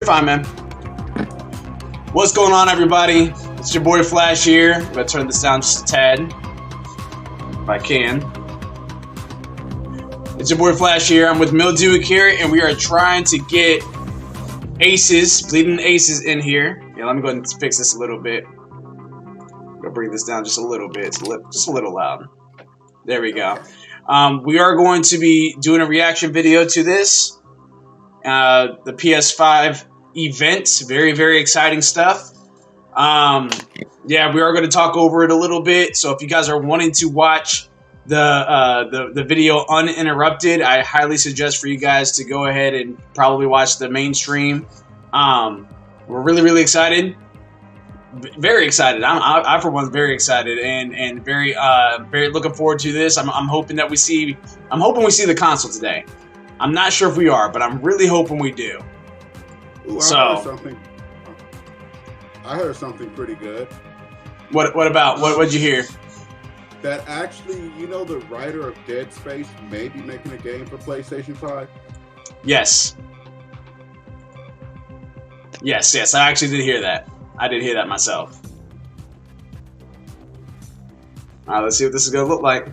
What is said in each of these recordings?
Fine, man. What's going on, everybody? It's your boy Flash here. I'm gonna turn this down just a tad, if I can. It's your boy Flash here. I'm with Mildew here, and we are trying to get aces, bleeding aces in here. Yeah, let me go ahead and fix this a little bit. I'm gonna bring this down just a little bit. It's just a little loud. There we go. We are going to be doing a reaction video to this. The PS5 event. Very, very exciting stuff. Yeah, we are going to talk over it a little bit. So if you guys are wanting to watch the video uninterrupted, I highly suggest for you guys to go ahead and probably watch the main stream. We're really, really excited. Very excited. I for one, very excited and very looking forward to this. I'm hoping that we see. I'm hoping we see the console today. I'm not sure if we are, but I'm really hoping we do. Ooh, I heard something pretty good. What about? What'd you hear? That actually, you know, the writer of Dead Space may be making a game for PlayStation 5? Yes. Yes, I actually did hear that. I did hear that myself. All right, let's see what this is going to look like.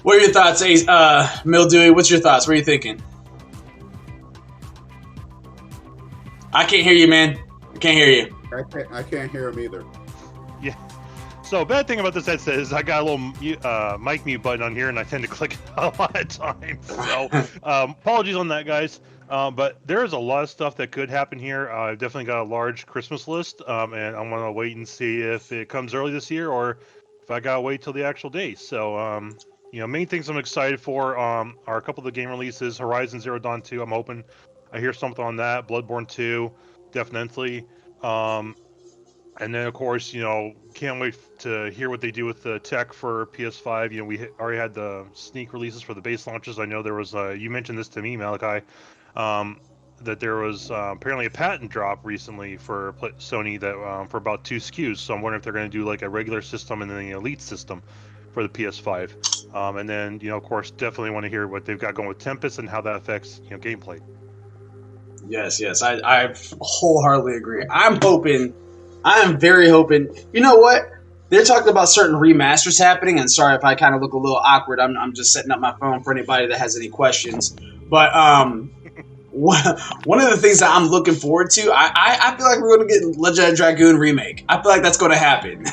What are your thoughts, Mildewy? What's your thoughts? What are you thinking? I can't hear you, man. I can't hear you. I can't hear him either. Yeah. So bad thing about this headset is I got a little mic mute button on here, and I tend to click it a lot of times. So apologies on that, guys. But there is a lot of stuff that could happen here. I've definitely got a large Christmas list, and I'm gonna wait and see if it comes early this year or if I gotta wait till the actual day. So you know, main things I'm excited for are a couple of the game releases. Horizon Zero Dawn 2. I'm hoping I hear something on that. Bloodborne 2, definitely. And then, of course, you know, can't wait to hear what they do with the tech for PS5. You know, we already had the sneak releases for the base launches. I know there was, you mentioned this to me, Malachi, that there was apparently a patent drop recently for Sony that for about 2 SKUs. So I'm wondering if they're going to do like a regular system and then the Elite system for the PS5. And then, you know, of course, definitely want to hear what they've got going with Tempest and how that affects, you know, gameplay. Yes, I wholeheartedly agree. I am very hoping. You know what? They're talking about certain remasters happening, and sorry if I kind of look a little awkward. I'm just setting up my phone for anybody that has any questions. But one of the things that I'm looking forward to, I feel like we're going to get Legend of Dragoon remake. I feel like that's going to happen.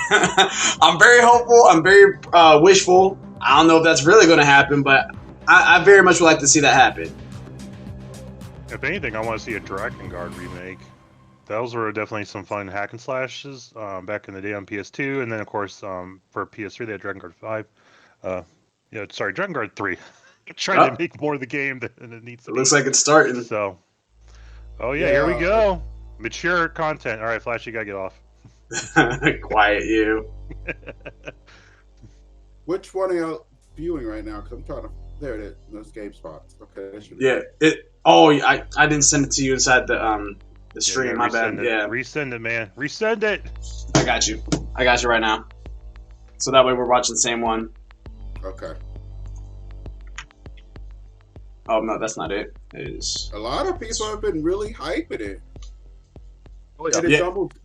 I'm very hopeful. I'm very wishful. I don't know if that's really going to happen, but I very much would like to see that happen. If anything, I want to see a Dragon Guard remake. Those were definitely some fun hack and slashes back in the day on PS2, and then of course for PS3 they had Dragon Guard 5. Yeah, sorry, Dragon Guard 3. Trying to make more of the game than it needs to be. Looks like it's starting. So, oh yeah, here we go. Mature content. All right, Flash, you gotta get off. Quiet you. Which one are you viewing right now? Because I'm trying to. There it is. Those game spots. Okay. Yeah. I didn't send it to you inside the stream. Yeah, my bad. Yeah. Resend it, man. Resend it. I got you right now. So that way we're watching the same one. Okay. Oh no, that's not it. It is. A lot of people have been really hyping it. Oh, yeah. And it's almost.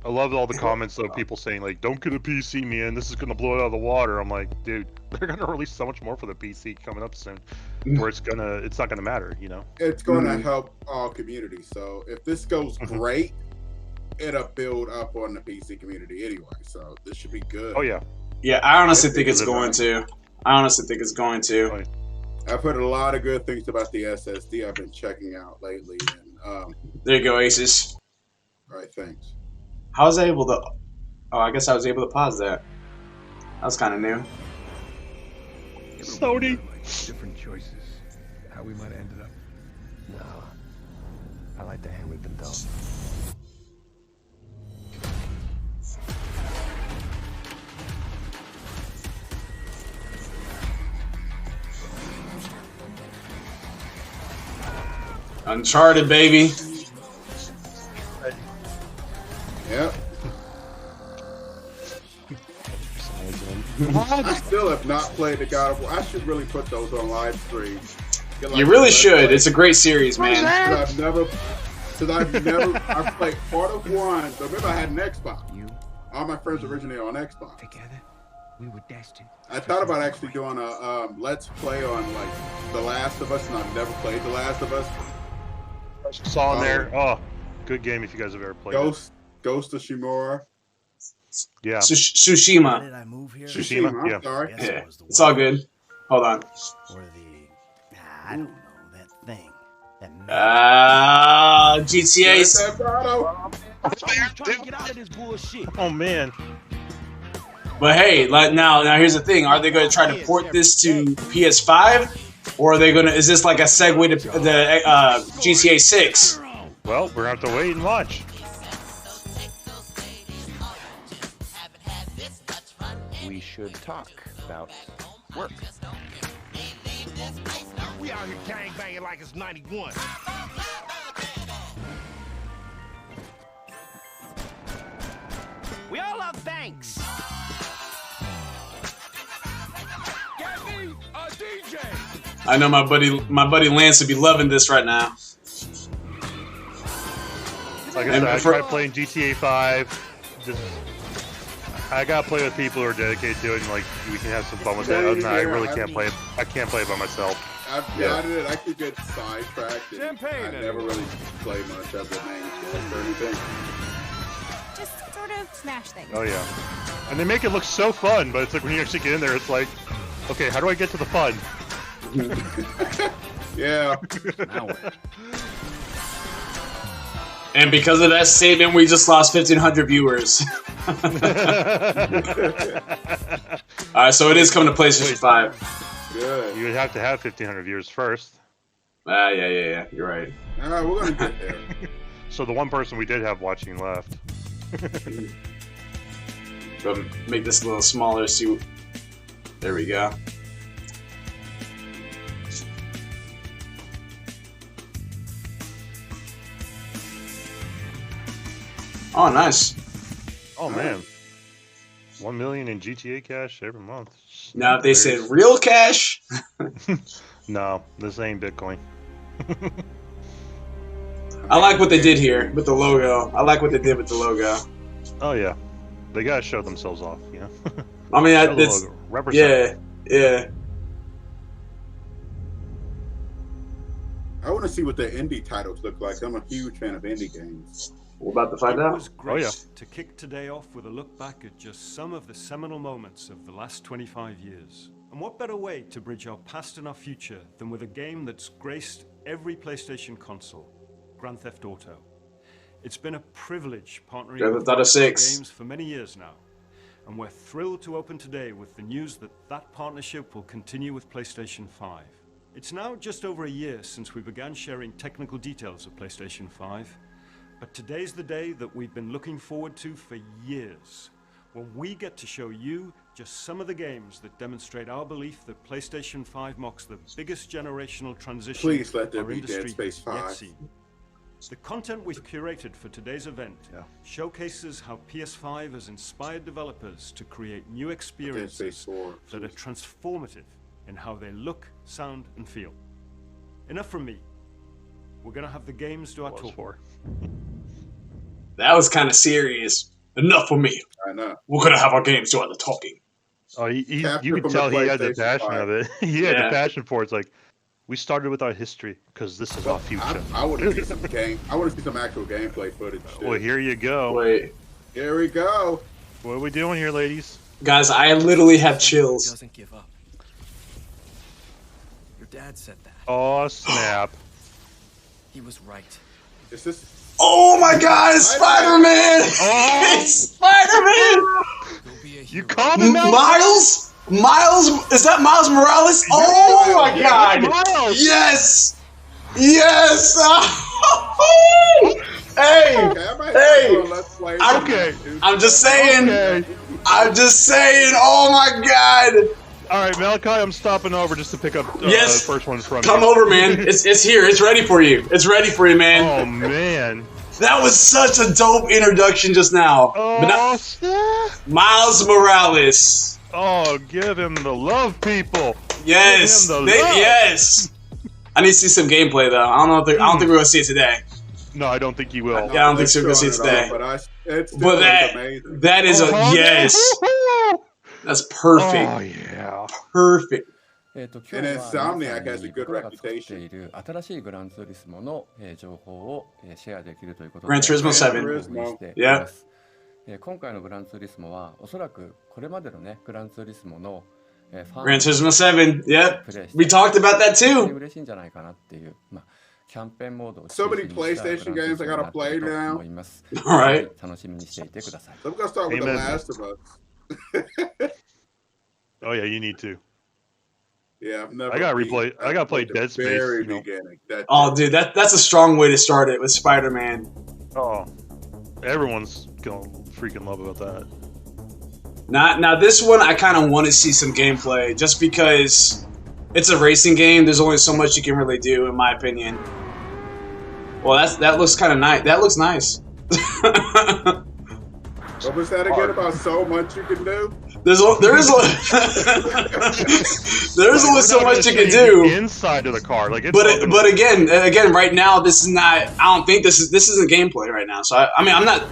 I love all the comments of people saying like, "Don't get a PC, man. This is gonna blow it out of the water." I'm like, dude, they're gonna release so much more for the PC coming up soon, where it's not gonna matter, you know. It's gonna help all communities. So if this goes great, it'll build up on the PC community anyway. So this should be good. Oh yeah. Yeah, I honestly think it's going to. I've heard a lot of good things about the SSD I've been checking out lately. And there you go, Aces. all right, thanks. How was I able to? Oh, I guess I was able to pause that. That was kind of new. Sony. Different choices. How we might have ended up. No. I like the hand we've been dealt. Uncharted, baby. Yep. I still have not played the God of War. I should really put those on live stream. Get, You really should. It's a great series, man. I've played part of one. But remember, I had an Xbox. All my friends originally on Xbox. Together, we were destined. I thought about actually doing a Let's Play on like The Last of Us, and I've never played The Last of Us. Saw in there. Oh, good game if you guys have ever played Ghost of Tsushima. it. Yeah. Tsushima. Did I move here? Tsushima, I'm yeah. sorry. Guess Yeah, it was the it's all weather. good. Hold on. Or the, I don't know, that thing. That GTA. trying to get out of this bullshit. Oh man. But hey, like now here's the thing: are they going to try to port this to PS5, or are they going to? Is this like a segue to the GTA 6? Well, we're gonna have to wait and watch. We should talk about work. We out here gang banging like it's 91. We all love banks. Get me a DJ. I know my buddy Lance would be loving this right now. Like I And said, I for- tried playing GTA 5. Just, I gotta play with people who are dedicated to it, and like we can have some fun with it. Other than that, I really can't play it. I can't play it by myself. I've got it. I could get sidetracked. And Champagne, I never really play much of the main game or anything. Just sort of smash things. Oh yeah. And they make it look so fun, but it's like when you actually get in there, it's like, okay, how do I get to the fun? Yeah. Now what? And because of that statement, we just lost 1,500 viewers. Alright, so it is coming to PlayStation 5. Good. You would have to have 1,500 viewers first. Yeah. You're right. Alright, we're gonna get there. So the one person we did have watching left. Go make this a little smaller. See. There we go. Oh, nice. Oh man. 1 million in GTA cash every month. Now, if they said real cash, No, this ain't Bitcoin. I like what they did here with the logo. I like what they did with the logo. Oh yeah. They gotta show themselves off, you know? I mean, Show the it's logo. Represent. yeah. I want to see what the indie titles look like. I'm a huge fan of indie games. We're about to find It out. was great yeah. to kick today off with a look back at just some of the seminal moments of the last 25 years. And what better way to bridge our past and our future than with a game that's graced every PlayStation console, Grand Theft Auto. It's been a privilege partnering Grand with Theft Auto Rockstar 6. Games for many years now. And we're thrilled to open today with the news that that partnership will continue with PlayStation 5. It's now just over a year since we began sharing technical details of PlayStation 5. But today's the day that we've been looking forward to for years, when we get to show you just some of the games that demonstrate our belief that PlayStation 5 marks the biggest generational transition Please let there our be Dead industry Space has yet 5. seen. The content we've curated for today's event showcases how PS5 has inspired developers to create new Dead Space experiences 4. that are transformative in how they look, sound, and feel. Enough from me. We're gonna have the games do our Was talk. for. That was kind of serious. Enough for me. I know. We're gonna have our games do all the talking. Oh, Capture you could from tell the he had the PlayStation passion 5. of it. He had Yeah. the passion for it. It's like, we started with our history, because this is our future. I want to see some game. I want to see some actual gameplay footage. Too. Well, here you go. Wait, Here we go. What are we doing here, ladies? guys, I literally have chills. Doesn't give up. Your dad said that. Oh, snap. He was right. Is this? Oh my God, it's Spider-Man! Oh! It's Spider-Man! You'll be a You hero. called him out? Miles? Miles? Is that Miles Morales? Oh my Yeah, God! Miles! Yes! Yes! Hey! Okay, I might Hey! go on Let's Play. Okay. I'm just saying. Okay. I'm just saying. Oh my God! All right, Malachi, I'm stopping over just to pick up Yes. the first one from Come you. over, man. It's here. It's ready for you. It's ready for you, man. Oh, man. That was such a dope introduction just now. But now- Oh, snap. Miles Morales. Oh, give him the love, people. Yes. Give him the love. Yes. I need to see some gameplay though. I don't know if I don't think we're gonna see it today. No, I don't think you will. Yeah, I don't think so. We're gonna see it today. But that is a yes. That's perfect. Oh yeah. Perfect. And Insomniac has a good reputation. Gran Turismo 7. Yeah. 今回のグランツーリスモはおそらくこれまでのねグランツーリスモの Gran Turismo 7. Yep. We talked about that too. 嬉しいんじゃないかなっていうキャンペーンモードを So many PlayStation games I gotta play now. All right. 楽しみにしていてください。 I'm gonna start with The Last of Us. Oh yeah, you need to. Yeah, I've never. I gotta play Dead Space. Very You know? beginning. Oh, dude, that's a strong way to start it with Spider-Man. Oh, everyone's gonna freaking love about that. Now this one I kind of want to see some gameplay, just because it's a racing game. There's only so much you can really do, in my opinion. Well, that looks kind of nice. That looks nice. What was that again about so much you can do? There is only so much you can do inside of the car. Like, but again, right now this is not. I don't think this isn't gameplay right now. So I mean, I'm not.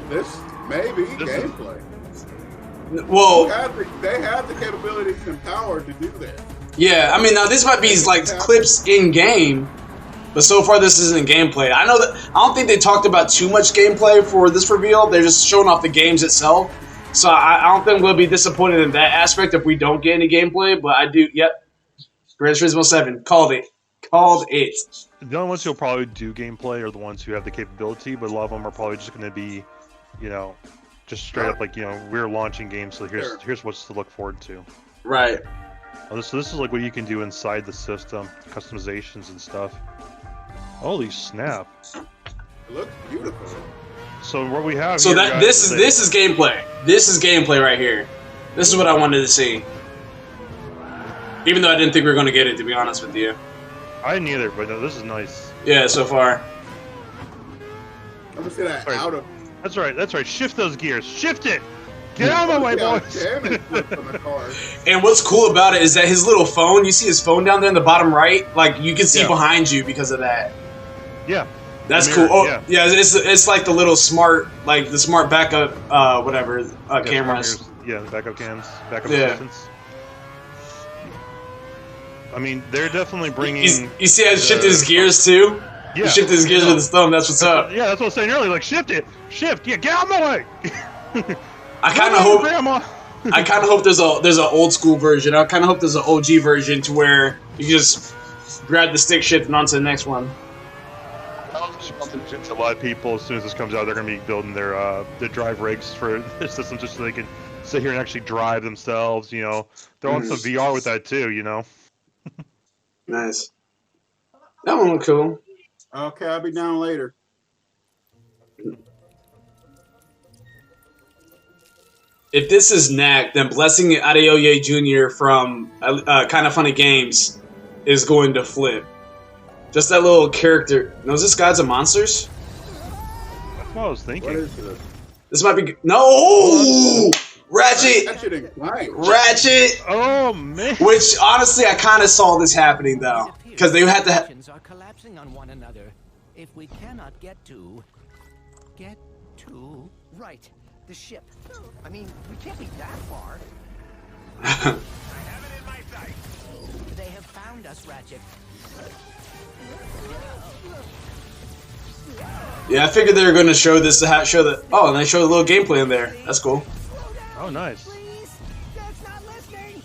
This maybe gameplay. Well, they have the capabilities and power to do that. Yeah, I mean, now this might be like clips in game, but so far this isn't gameplay. I know that I don't think they talked about too much gameplay for this reveal. They're just showing off the games itself. So I don't think we'll be disappointed in that aspect if we don't get any gameplay. But I do. Yep, Gran Turismo 7 called it. Called it. The only ones who'll probably do gameplay are the ones who have the capability, but a lot of them are probably just going to be, you know, just straight up like, you know, we're launching games, so here's what's to look forward to. Right. Oh, so this is like what you can do inside the system, customizations and stuff. Holy snap! It looks beautiful. So what we have. So here, that guys, this is gameplay. This is gameplay right here. This is what I wanted to see. Even though I didn't think we were going to get it, to be honest with you. I didn't either, but no, this is nice. Yeah, so far. I'm gonna say that out of. That's right. That's right. Shift those gears. Shift it. Get out of my way, boys. And what's cool about it is that his little phone, you see his phone down there in the bottom right? Like, you can see behind you because of that. Yeah. That's cool. Oh, yeah, it's like the little smart, like the smart backup, whatever, cameras. Yeah, the backup cams, backup assistants. I mean, they're definitely bringing... You see how he shifted his gears, too? Yeah. He shifted his gears with his thumb, that's what's up. Yeah, that's what I was saying earlier, like, shift it! Shift! Yeah, get out of my way! I kind of hope there's an old school version. I kind of hope there's an OG version to where you just grab the stick shift and onto the next one. A lot of people, as soon as this comes out, they're going to be building their drive rigs for their systems just so they can sit here and actually drive themselves. You know, they're on some VR with that too. You know. Nice. That one was cool. Okay, I'll be down later. If this is Knack, then Blessing Adeoye Jr. from Kind of Funny Games is going to flip. Just that little character. Knows this Gods and Monsters? That's what I was thinking. What is this? This might be... No! Ratchet! Ratchet! Oh, man! Which, honestly, I kind of saw this happening, though. Because they had to... are collapsing on one another. If we cannot get to... Right. The ship. I mean, we can't be that far. I have it in my sight. They have found us, Ratchet. Yeah, I figured they were going to show this to show that. Oh, and they showed a little gameplay in there. That's cool. Oh, nice. That's not listening.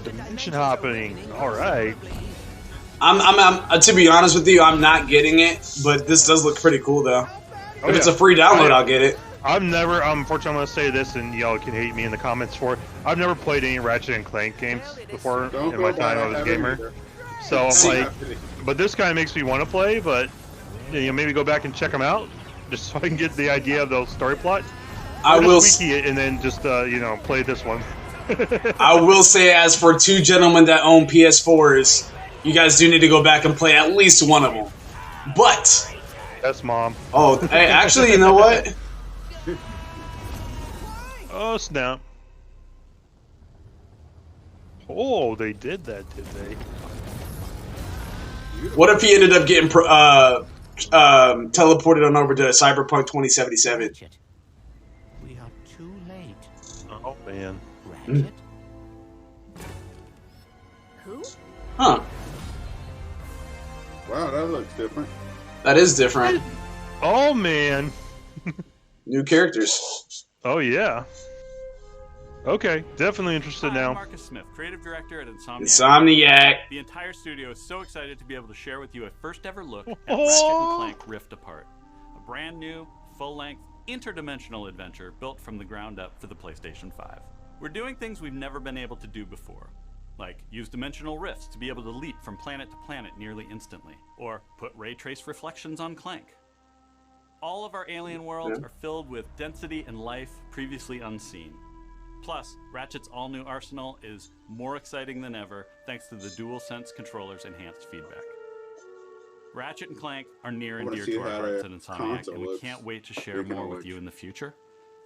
Dimension hopping. All right. I'm to be honest with you, I'm not getting it, but this does look pretty cool though. If it's a free download, I'll get it. I've never, unfortunately, I'm going to say this, and y'all can hate me in the comments for it. I've never played any Ratchet and Clank games before in my time I was a gamer. So I'm like, but this kind of makes me want to play, but you know, maybe go back and check them out, just so I can get the idea of the story plot. I will wiki it and then just you know, play this one. I will say, as for two gentlemen that own PS4s, you guys do need to go back and play at least one of them. But yes, Mom. Oh, hey, actually, you know what? Oh snap! Oh, they did that, did they? What if he ended up getting teleported on over to Cyberpunk 2077? Ratchet. We are too late. Oh man. Ratchet? Who? Huh? Wow, that looks different. That is different. Oh man. New characters. Oh yeah. Okay, definitely interested Hi, now. I'm Marcus Smith, creative director at Insomniac. Insomniac. The entire studio is so excited to be able to share with you a first ever look at Oh. Ratchet & Clank Rift Apart, a brand new, full-length, interdimensional adventure built from the ground up for the PlayStation 5. We're doing things we've never been able to do before, like use dimensional rifts to be able to leap from planet to planet nearly instantly, or put ray trace reflections on Clank. All of our alien worlds are filled with density and life previously unseen. Plus, Ratchet's all-new arsenal is more exciting than ever thanks to the DualSense controller's enhanced feedback. Ratchet and Clank are near and dear to our hearts at Insomniac, and we can't wait to share more with you in the future.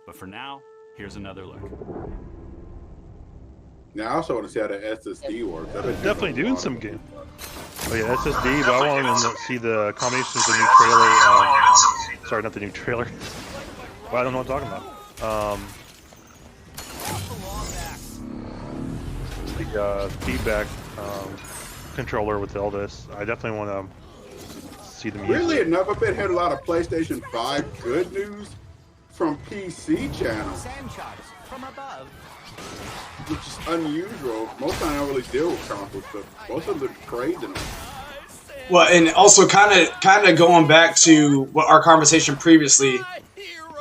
But for now, here's another look. Now I also want to see how the SSD works. Definitely doing some game. Oh yeah, SSD, but I want to see the combinations of the new trailer. Sorry, not the new trailer. Well, I don't know what I'm talking about. The feedback controller with all this. I definitely want to see the music. Really, never been heard a lot of PlayStation 5 good news from PC channels, From above. which is unusual. Most of the time I don't really deal with consoles, but most of them are crazy. Well, and also kind of going back to what our conversation previously,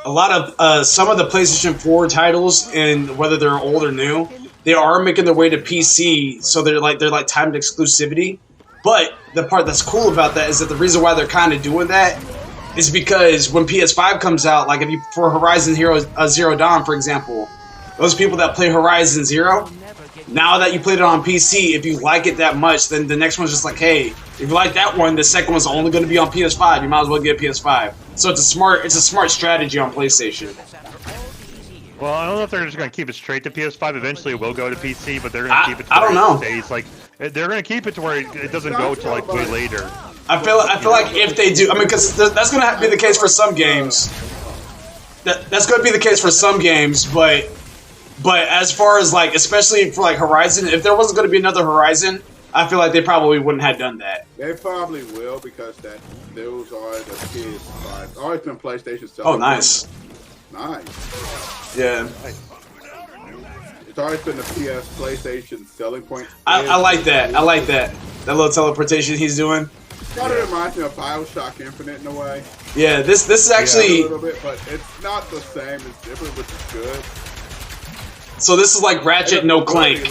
a lot of some of the PlayStation 4 titles, and whether they're old or new, they are making their way to PC, so they're like timed exclusivity. But the part that's cool about that is that the reason why they're kind of doing that is because when PS5 comes out, like if you for Horizon Zero Dawn, for example, those people that play Horizon Zero, now that you played it on PC, if you like it that much, then the next one's just like, hey, if you like that one, the second one's only going to be on PS5. You might as well get a PS5. So it's a smart strategy on PlayStation. Well, I don't know if they're just going to keep it straight to PS5. Eventually, it will go to PC, but they're going to keep it to I don't know. It stays. Like, they're going to keep it to where it doesn't go to like way later. I feel like if they do, I mean, because that's going to be the case for some games. That's going to be the case for some games, but as far as like, especially for like Horizon, if there wasn't going to be another Horizon, I feel like they probably wouldn't have done that. They probably will because those are the PS5. Always been PlayStation. Oh, nice. Nice. Yeah. It's always been the PlayStation selling point. I like that. I like that. That little teleportation he's doing. Kind of reminds me of BioShock Infinite in a way. Yeah, this is actually a little bit, but it's not the same. It's different, which is good. So this is like Ratchet, no Clank.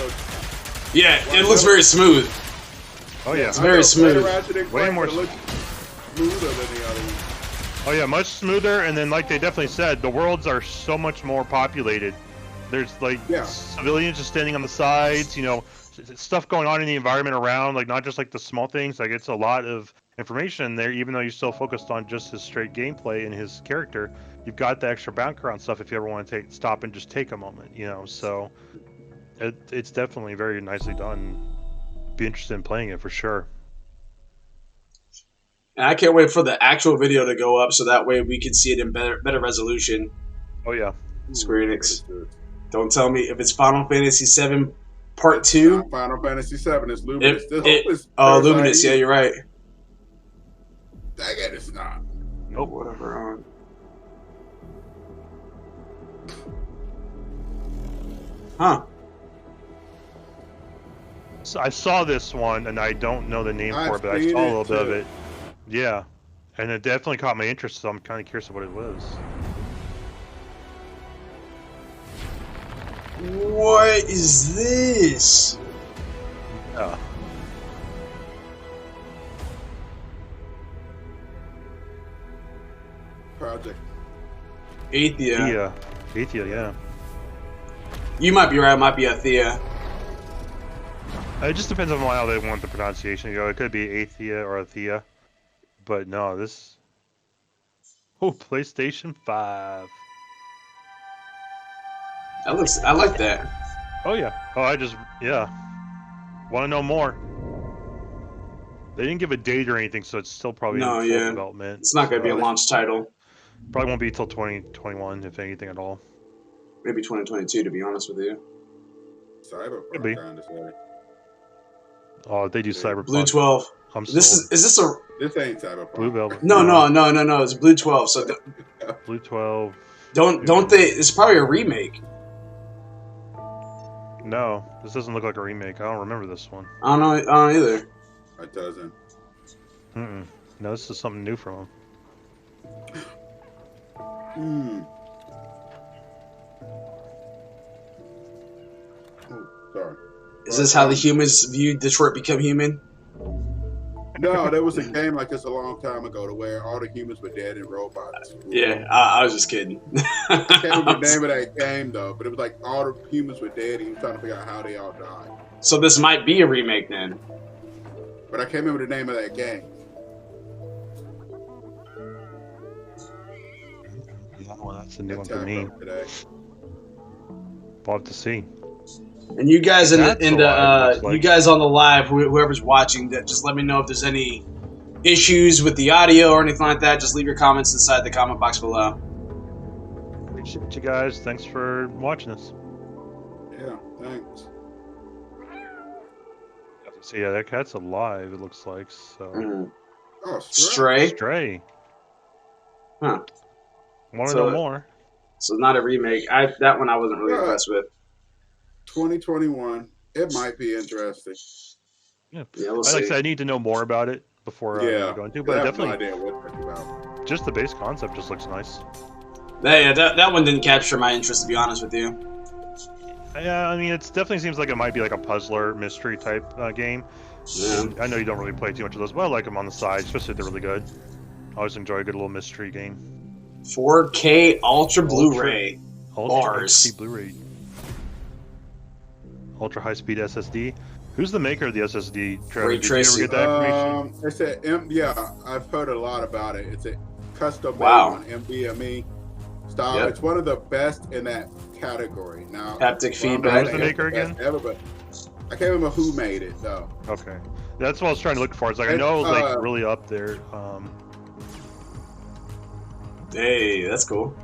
Yeah, it looks very smooth. Oh yeah, it's very smooth. Way more. Smoother than the other one. Oh yeah, much smoother. And then, like they definitely said, the worlds are so much more populated. There's like civilians just standing on the sides. You know, stuff going on in the environment around. Like not just like the small things. Like it's a lot of information there. Even though you're still focused on just his straight gameplay and his character, you've got the extra background stuff if you ever want to stop and just take a moment. You know, so it's definitely very nicely done. Be interested in playing it for sure. And I can't wait for the actual video to go up so that way we can see it in better resolution. Oh yeah. Square Enix. Don't tell me if it's Final Fantasy VII Part 2. Final Fantasy VII is Luminous. Luminous. Yeah, you're right. Dang it, it's not. Nope. Whatever. Huh. So I saw this one, and I don't know the name for it, but I saw a little bit of it. Yeah, and it definitely caught my interest, so I'm kind of curious of what it was. What is this? Project. Athia. Athia, yeah. You might be right. It might be Athia. It just depends on how they want the pronunciation to go. It could be Athia or Athia. But no, this... Oh, PlayStation 5. That looks. I like that. Oh yeah. Oh, want to know more. They didn't give a date or anything, so it's still probably in full development. It's not gonna be a launch title. Probably won't be till 2021, if anything at all. Maybe 2022, to be honest with you. Could be. Oh, they do Cyberpunk. Blue 12. Is this a? This ain't Cyberpunk. Blue Velvet. No. It's Blue 12. So Blue 12. Don't they? It's probably a remake. No, this doesn't look like a remake. I don't remember this one. I don't either. It doesn't. No, this is something new from him. Oh, sorry. Is this how the humans viewed Detroit Become Human? No, there was a game like this a long time ago to where all the humans were dead and robots. Yeah, I was just kidding. I can't remember the name of that game though, but it was like all the humans were dead and you were trying to figure out how they all died. So this might be a remake then. But I can't remember the name of that game. Well, that's a new one for me. We'll have to see. And you guys you guys on the live, whoever's watching, that just let me know if there's any issues with the audio or anything like that. Just leave your comments inside the comment box below. Appreciate you guys. Thanks for watching us. Yeah, thanks. So yeah, that cat's alive. It looks like so. Oh, Stray. Huh. Want to know more? So not a remake. That one I wasn't really impressed with. 2021. It might be interesting. Yeah, we'll see. Like I said, I need to know more about it before I go into. But I have definitely, no idea what it's about. Just the base concept just looks nice. That one didn't capture my interest, to be honest with you. Yeah, I mean, it definitely seems like it might be like a puzzler mystery type game. Yeah. I know you don't really play too much of those, but I like them on the side, especially if they're really good. I always enjoy a good little mystery game. 4K Ultra Blu-ray. Bars. Ultra Blu-ray. Ultra high-speed SSD. Who's the maker of the SSD? Trevor, did you ever get that information? It's I've heard a lot about it. It's a custom made on NVMe style. Yep. It's one of the best in that category. Now, haptic feedback. Who's the maker again? Ever, but I can't remember who made it though. Okay, that's what I was trying to look for. It's like I know it was like really up there. Hey, that's cool.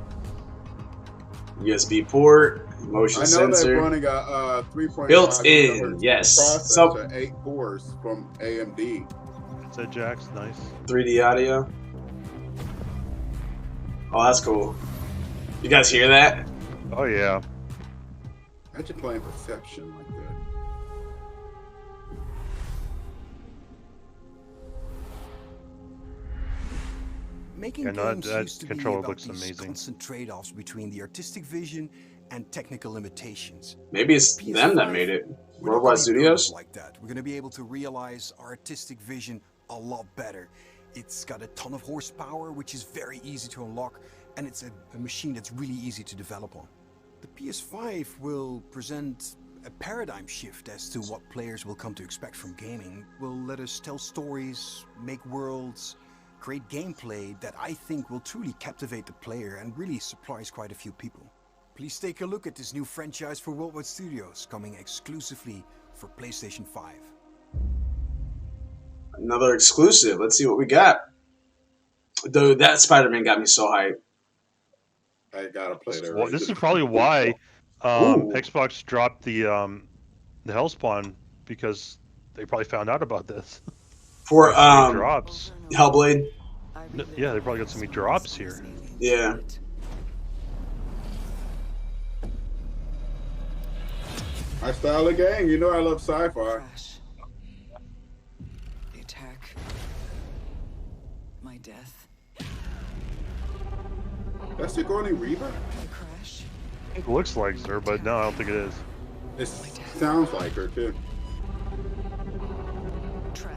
USB port, motion sensor. They're running a 3.5 built in, yes. Processor, 8 cores from AMD. Said Jack's nice. 3D audio. Oh, that's cool. You guys hear that? Oh yeah. Imagine playing Perception like that. Making games used to be about these constant trade-offs between the artistic vision and technical limitations. Maybe it's them that made it. Worldwide Studios? Like that. We're going to be able to realize our artistic vision a lot better. It's got a ton of horsepower, which is very easy to unlock, and it's a machine that's really easy to develop on. The PS5 will present a paradigm shift as to what players will come to expect from gaming. Will let us tell stories, make worlds, create gameplay that I think will truly captivate the player and really surprise quite a few people. Please take a look at this new franchise for Worldwide Studios, coming exclusively for PlayStation 5. Another exclusive. Let's see what we got. Though that Spider-Man got me so hyped. I gotta play that. Well, this is probably why Xbox dropped the Hellspawn, because they probably found out about this. For drops. Hellblade. Yeah, they probably got so many drops here. Yeah. My style of game, you know I love sci-fi. The attack. My death. That's Sigourney Weaver? It looks like her, but no, I don't think it is. It sounds like her too.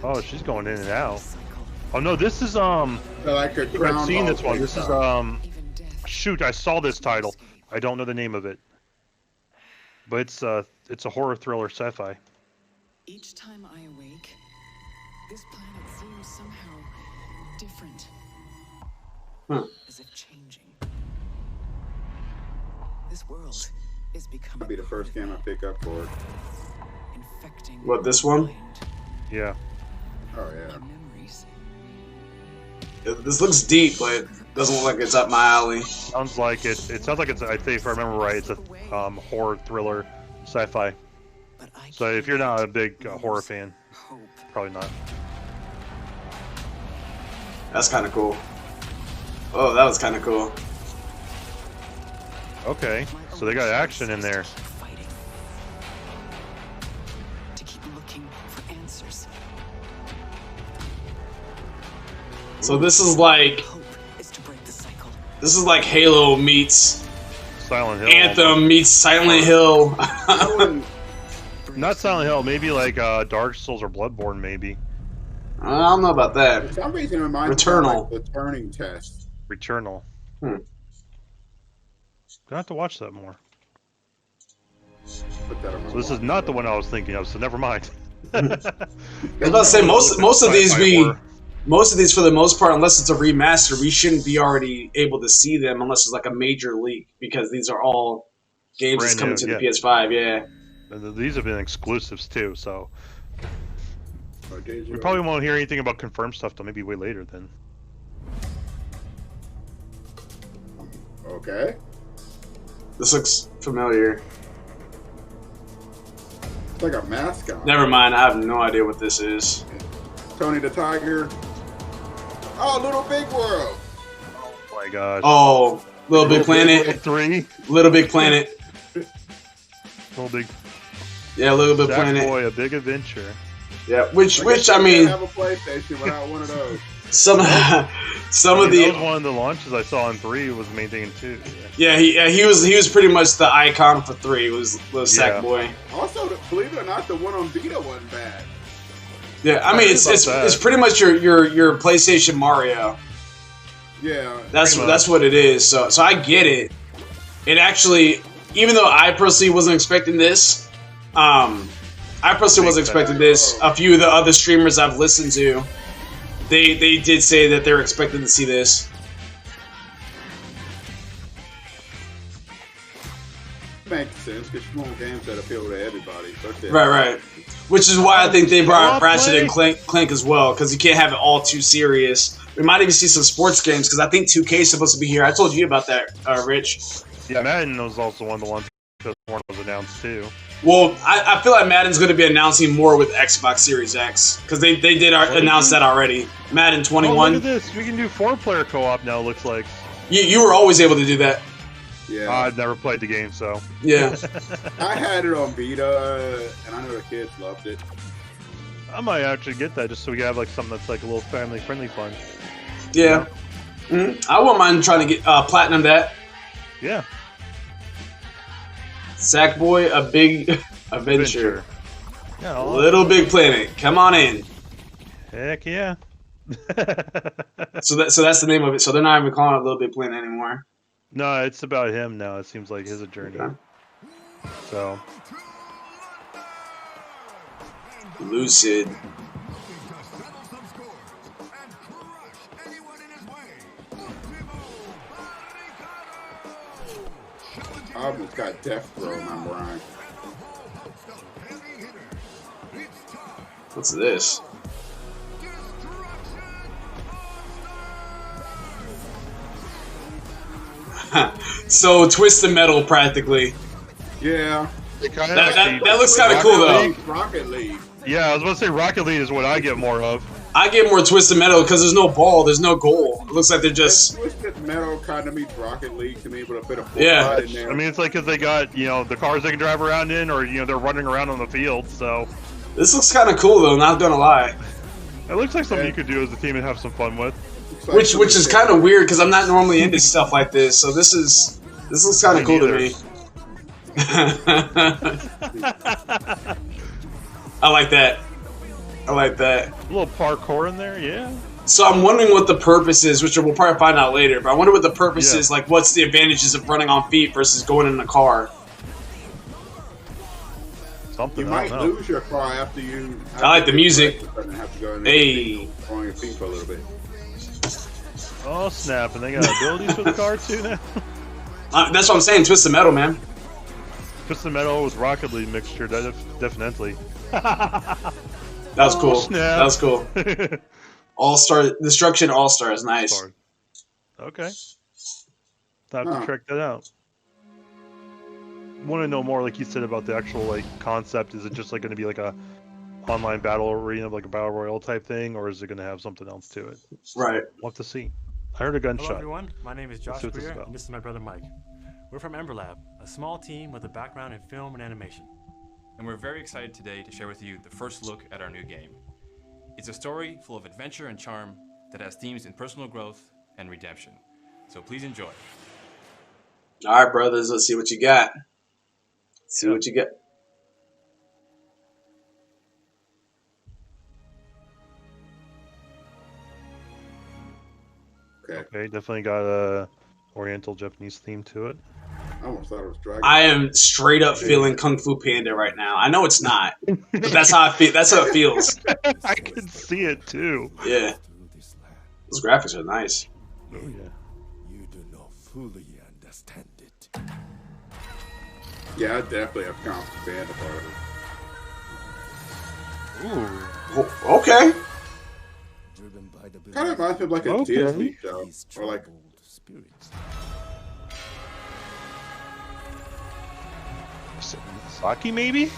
Oh, she's going in and out. Oh no, this is like a I've seen this one. This is shoot, I saw this title. I don't know the name of it. But it's a horror thriller sci-fi. Each time I awake, this planet seems somehow different. As if changing. This world is becoming That'll be the first game I pick up for it. infecting What, this one? Yeah. Oh yeah. memories. This looks deep, but doesn't look like it's up my alley. Sounds like it. It sounds like it's. I think if I remember right, it's a horror thriller, sci-fi. So if you're not a big horror fan, probably not. That's kind of cool. Oh, that was kind of cool. Okay, so they got action in there. To keep looking for answers. So this is like Halo meets Silent Hill. Anthem meets Silent Hill. Not Silent Hill, maybe like Dark Souls or Bloodborne, maybe. I don't know about that. For some reason, it reminds me of Returnal. like the Turning Test. Returnal. Gonna have to watch that more. Put that on my So this is watch not the list. one I was thinking of, so never mind. I was about to say most of these for the most part, unless it's a remaster, we shouldn't be already able to see them unless it's like a major leak, because these are all games that's coming to the PS5. Yeah. And these have been exclusives too, so Okay, we probably won't hear anything about confirmed stuff till maybe way later then. Okay. This looks familiar. It's like a mascot. Never mind, I have no idea what this is. Tony the Tiger. Oh, Little Big World. Oh my gosh. Oh, Little Big Planet. Big 3. Little Big Planet. Little Big. Yeah, Little Big Planet. Boy, a big adventure. Yeah, which I I mean, have a PlayStation without one of those. some of That the was one of the launches I saw in 3 was the main thing in 2. yeah he was pretty much the icon for 3. Was Sackboy. Also, believe it or not, the one on Vita wasn't bad. Yeah, I mean it's pretty much your PlayStation Mario. Yeah. That's what it is. So I get it. It actually, even though I personally wasn't expecting this, I personally wasn't expecting this. A few of the other streamers I've listened to, they did say that they're expecting to see this. Makes sense because you want games that appeal to everybody. Right. Which is why I think they brought Ratchet and Clank as well, because you can't have it all too serious. We might even see some sports games, because I think 2K is supposed to be here. I told you about that, Rich. Yeah, Madden was also one of the ones because one was announced too. Well, I feel like Madden's going to be announcing more with Xbox Series X, because they did announce that already. Madden 21. Oh, look at this. We can do 4-player co-op now, looks like. You were always able to do that. Yeah. I've never played the game, so. Yeah. I had it on Vita, and I know the kids loved it. I might actually get that just so we have like something that's like a little family-friendly fun. Yeah. I wouldn't mind trying to get platinum that. Yeah. Sackboy, a big adventure. Yeah, Little Big Planet, come on in. Heck yeah. So that's the name of it. So they're not even calling it Little Big Planet anymore. No, it's about him now. It seems like his journey. Okay. So. Lucid. I almost got Death Row in my brain. What's this? So Twisted Metal, practically. Yeah. That looks kind of cool though. Rocket League. Yeah, I was about to say Rocket League is what I get more of. I get more Twisted Metal because there's no ball, there's no goal. It looks like they're just. Twisted Metal kind of meets Rocket League to me, with a bit of Yeah. in there. I mean, it's like because they got the cars they can drive around in, or they're running around on the field. So This looks kind of cool though. Not gonna lie. it looks like something you could do as a team and have some fun with. Which is kind of weird because I'm not normally into stuff like this. So this looks kind of cool to me. I like that. I like that. A little parkour in there, yeah. So I'm wondering what the purpose is, which we'll probably find out later. But I wonder what the purpose is. Like, what's the advantages of running on feet versus going in a car? Something. You might lose your car after you. I like the music. Have to go in Hey. on your feet for a little bit. Oh snap! And they got abilities for the car too now. That's what I'm saying. Twisted Metal, man. Twisted Metal with Rocket League mixture, definitely. That was cool. Snap. That was cool. All-Star Destruction All-Stars, nice. Sorry. Okay. I have to check that out. Want to know more, like you said, about the actual like concept? Is it just like going to be like a online battle arena, like a battle royale type thing, or is it going to have something else to it? Right. We'll have to see. I heard a gunshot. Hello everyone, my name is Josh Let's see what this Greer, is about. and this is my brother Mike. We're from Ember Lab, a small team with a background in film and animation. And we're very excited today to share with you the first look at our new game. It's a story full of adventure and charm that has themes in personal growth and redemption. So please enjoy. All right, brothers, let's see what you got. See what you got. Okay, definitely got a Oriental Japanese theme to it. I almost thought it was Dragon. I am straight up feeling Kung Fu Panda right now. I know it's not, but that's how I feel. That's how it feels. I can see it too. Yeah, those graphics are nice. Oh yeah. You do not fully understand it. Yeah, I definitely have Kung Fu Panda part of it. Ooh. Okay. Kind of reminds me of like a Disney show, or like. Saki maybe?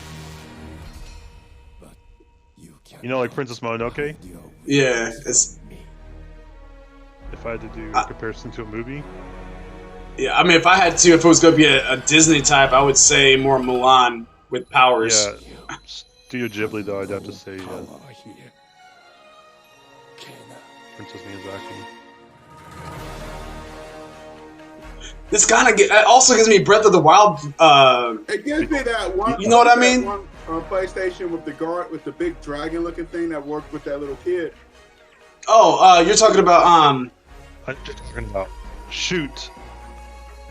You know, like Princess Mononoke? Yeah, it's. If I had to do a comparison to a movie? Yeah, I mean, if I had to, if it was going to be a Disney type, I would say more Mulan with powers. Yeah. Studio Ghibli, though, I'd have to say Princess Miyazaki. This kind of also gives me Breath of the Wild. It gives me that one. You know what I mean? One on PlayStation with the big dragon-looking thing that worked with that little kid. Oh, you're talking about I'm just talking about Shoot.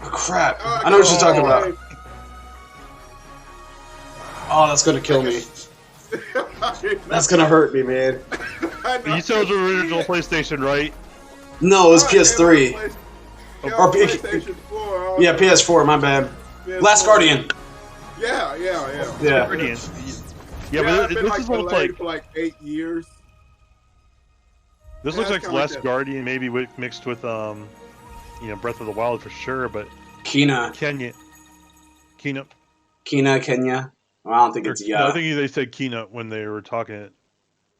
Oh, crap! I know what you're talking about. Oh, that's gonna kill me. That's gonna hurt me, man. You said it was original PlayStation, right? No, it was PS3. Or PlayStation 4. Yeah, PS4. My bad. PS4. Last Guardian. Yeah. Guardian. Yeah, but this is looks like for like 8 years. This looks like Last Guardian, maybe mixed with Breath of the Wild for sure, but Kena. Kenya. Well, I don't think it's No, I think they said Kena when they were talking.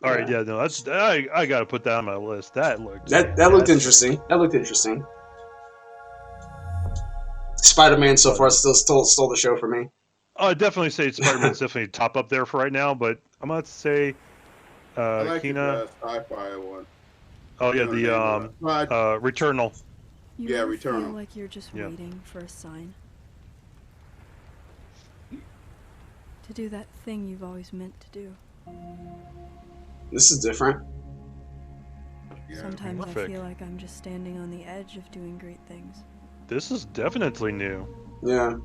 All right, yeah, no, that's I gotta put that on my list. That looked looked interesting. That looked interesting. Spider-Man so far still stole the show for me. I'd definitely say Spider-Man's definitely top up there for right now, but I'm gonna say I like Kena. the sci-fi one. Oh yeah, the Returnal. You Yeah, ever Returnal. feel like you're just waiting for a sign to do that thing you've always meant to do. This is different. Sometimes Perfect. I feel like I'm just standing on the edge of doing great things, This is definitely new. Yeah.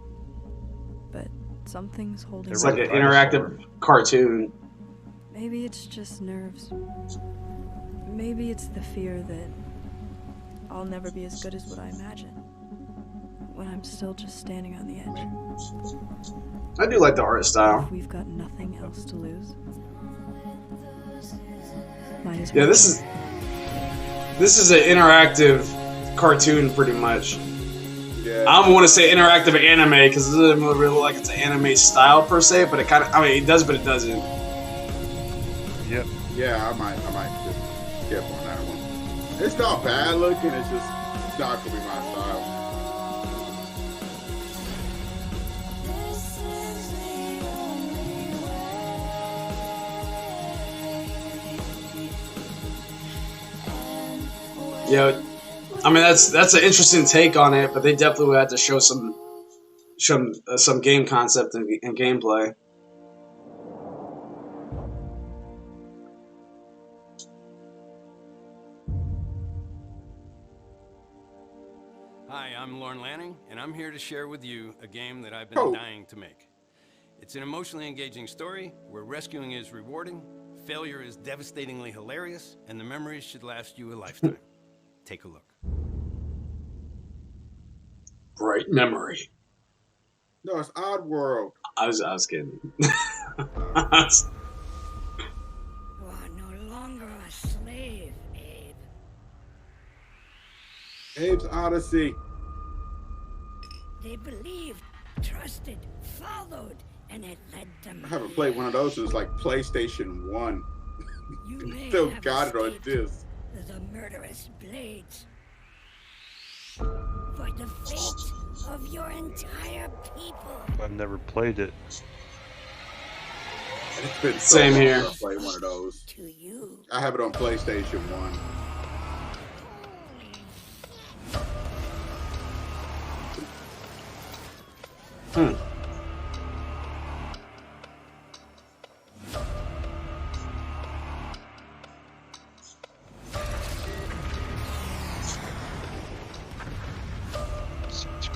but something's holding It's me like an back. interactive cartoon. Maybe it's just nerves. Maybe it's the fear that I'll never be as good as what I imagine when I'm still just standing on the edge. I do like the art style. If we've got nothing else to lose, might as Yeah, well. this is an interactive cartoon, pretty much. Yeah. I don't want to say interactive anime because it doesn't really look like it's an anime style per se, but it kind of, I mean, it does, but it doesn't. Yep. Yeah, I might just skip on that one. It's not bad looking. It's not gonna be my style. Yeah, I mean that's an interesting take on it, but they definitely would have to show some game concept and gameplay. Hi, I'm Lorne Lanning, and I'm here to share with you a game that I've been dying to make. It's an emotionally engaging story where rescuing is rewarding, failure is devastatingly hilarious, and the memories should last you a lifetime. Take a look. Bright memory. No, it's Oddworld. I was kidding. You are no longer a slave, Abe. Abe's Odyssey. They believed, trusted, followed, and it led them. I haven't played one of those since like PlayStation 1. You may Still have got it on escaped disc. the murderous blades. For the fate of your entire people. I've never played it. It's been so Same long here. since I played one of those. To you. I have it on PlayStation 1.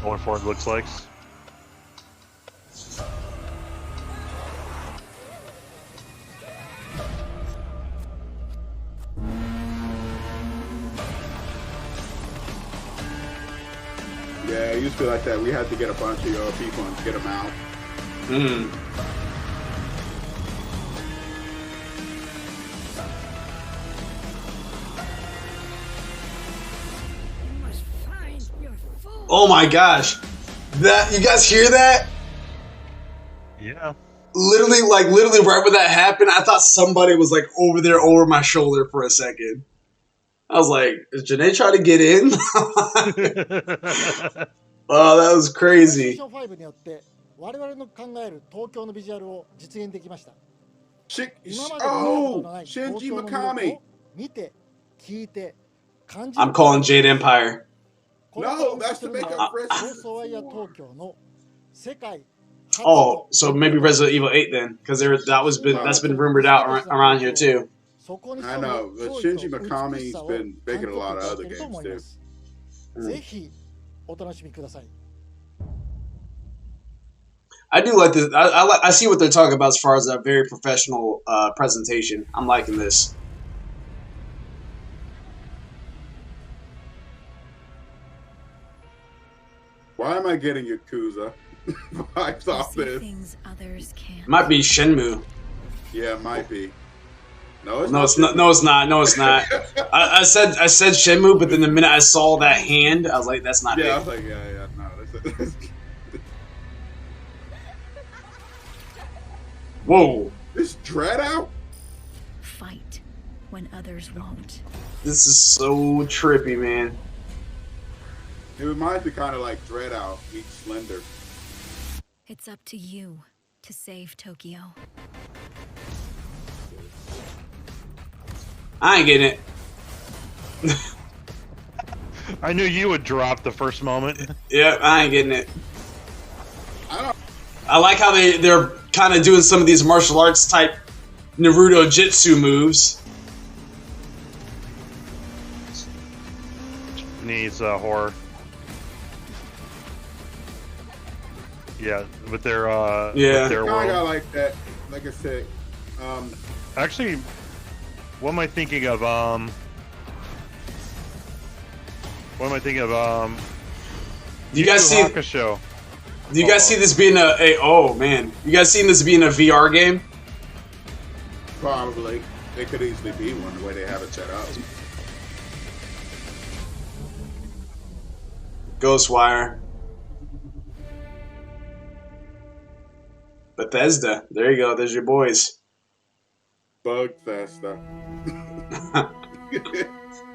Going for it looks like. Yeah, it used to be like that. We had to get a bunch of your people and get them out. You must find your fool. Oh my gosh. That, you guys hear that? Yeah. Literally right when that happened, I thought somebody was like over there over my shoulder for a second. I was like, is Janae trying to get in? Oh, that was crazy. PlayStation 5によって我々の考える東京のビジュアルを実現できました。今まで見たことのない東京の魅力を見て、聞いて、感じる。 I'm calling Jade Empire. No, that's to make up for it. Oh, so maybe Resident Evil 8 then, because that's been rumored out around here too. I know, but Shinji Mikami's been making a lot of other games too. ぜひお楽しみください。 I do like this. I see what they're talking about as far as a very professional presentation. I'm liking this. Why am I getting Yakuza vibes off this? Might be Shenmue. Yeah, it might be. No, it's No, not. it's not. No, it's not. No, it's not. I said Shenmue, but then the minute I saw that hand, I was like, that's not it. Yeah, I was like, yeah, no. That's Whoa. This Dread out? Fight when others won't. This is so trippy, man. It reminds me kind of like Dread out meets Slender. It's up to you to save Tokyo. I ain't getting it. I knew you would drop the first moment. Yeah, I ain't getting it. I like how they're kind of doing some of these martial arts type Naruto Jitsu moves. Needs horror. Yeah, with their with their I world. got like that. Like I said, Actually, what am I thinking of? What am I thinking of? Do you guys see? Hakusho. Do you guys see this being a? Oh man, you guys seen this being a VR game? probably it could easily be one the way they have it set up. Ghostwire. Bethesda. There you go. There's your boys. Bugfesta.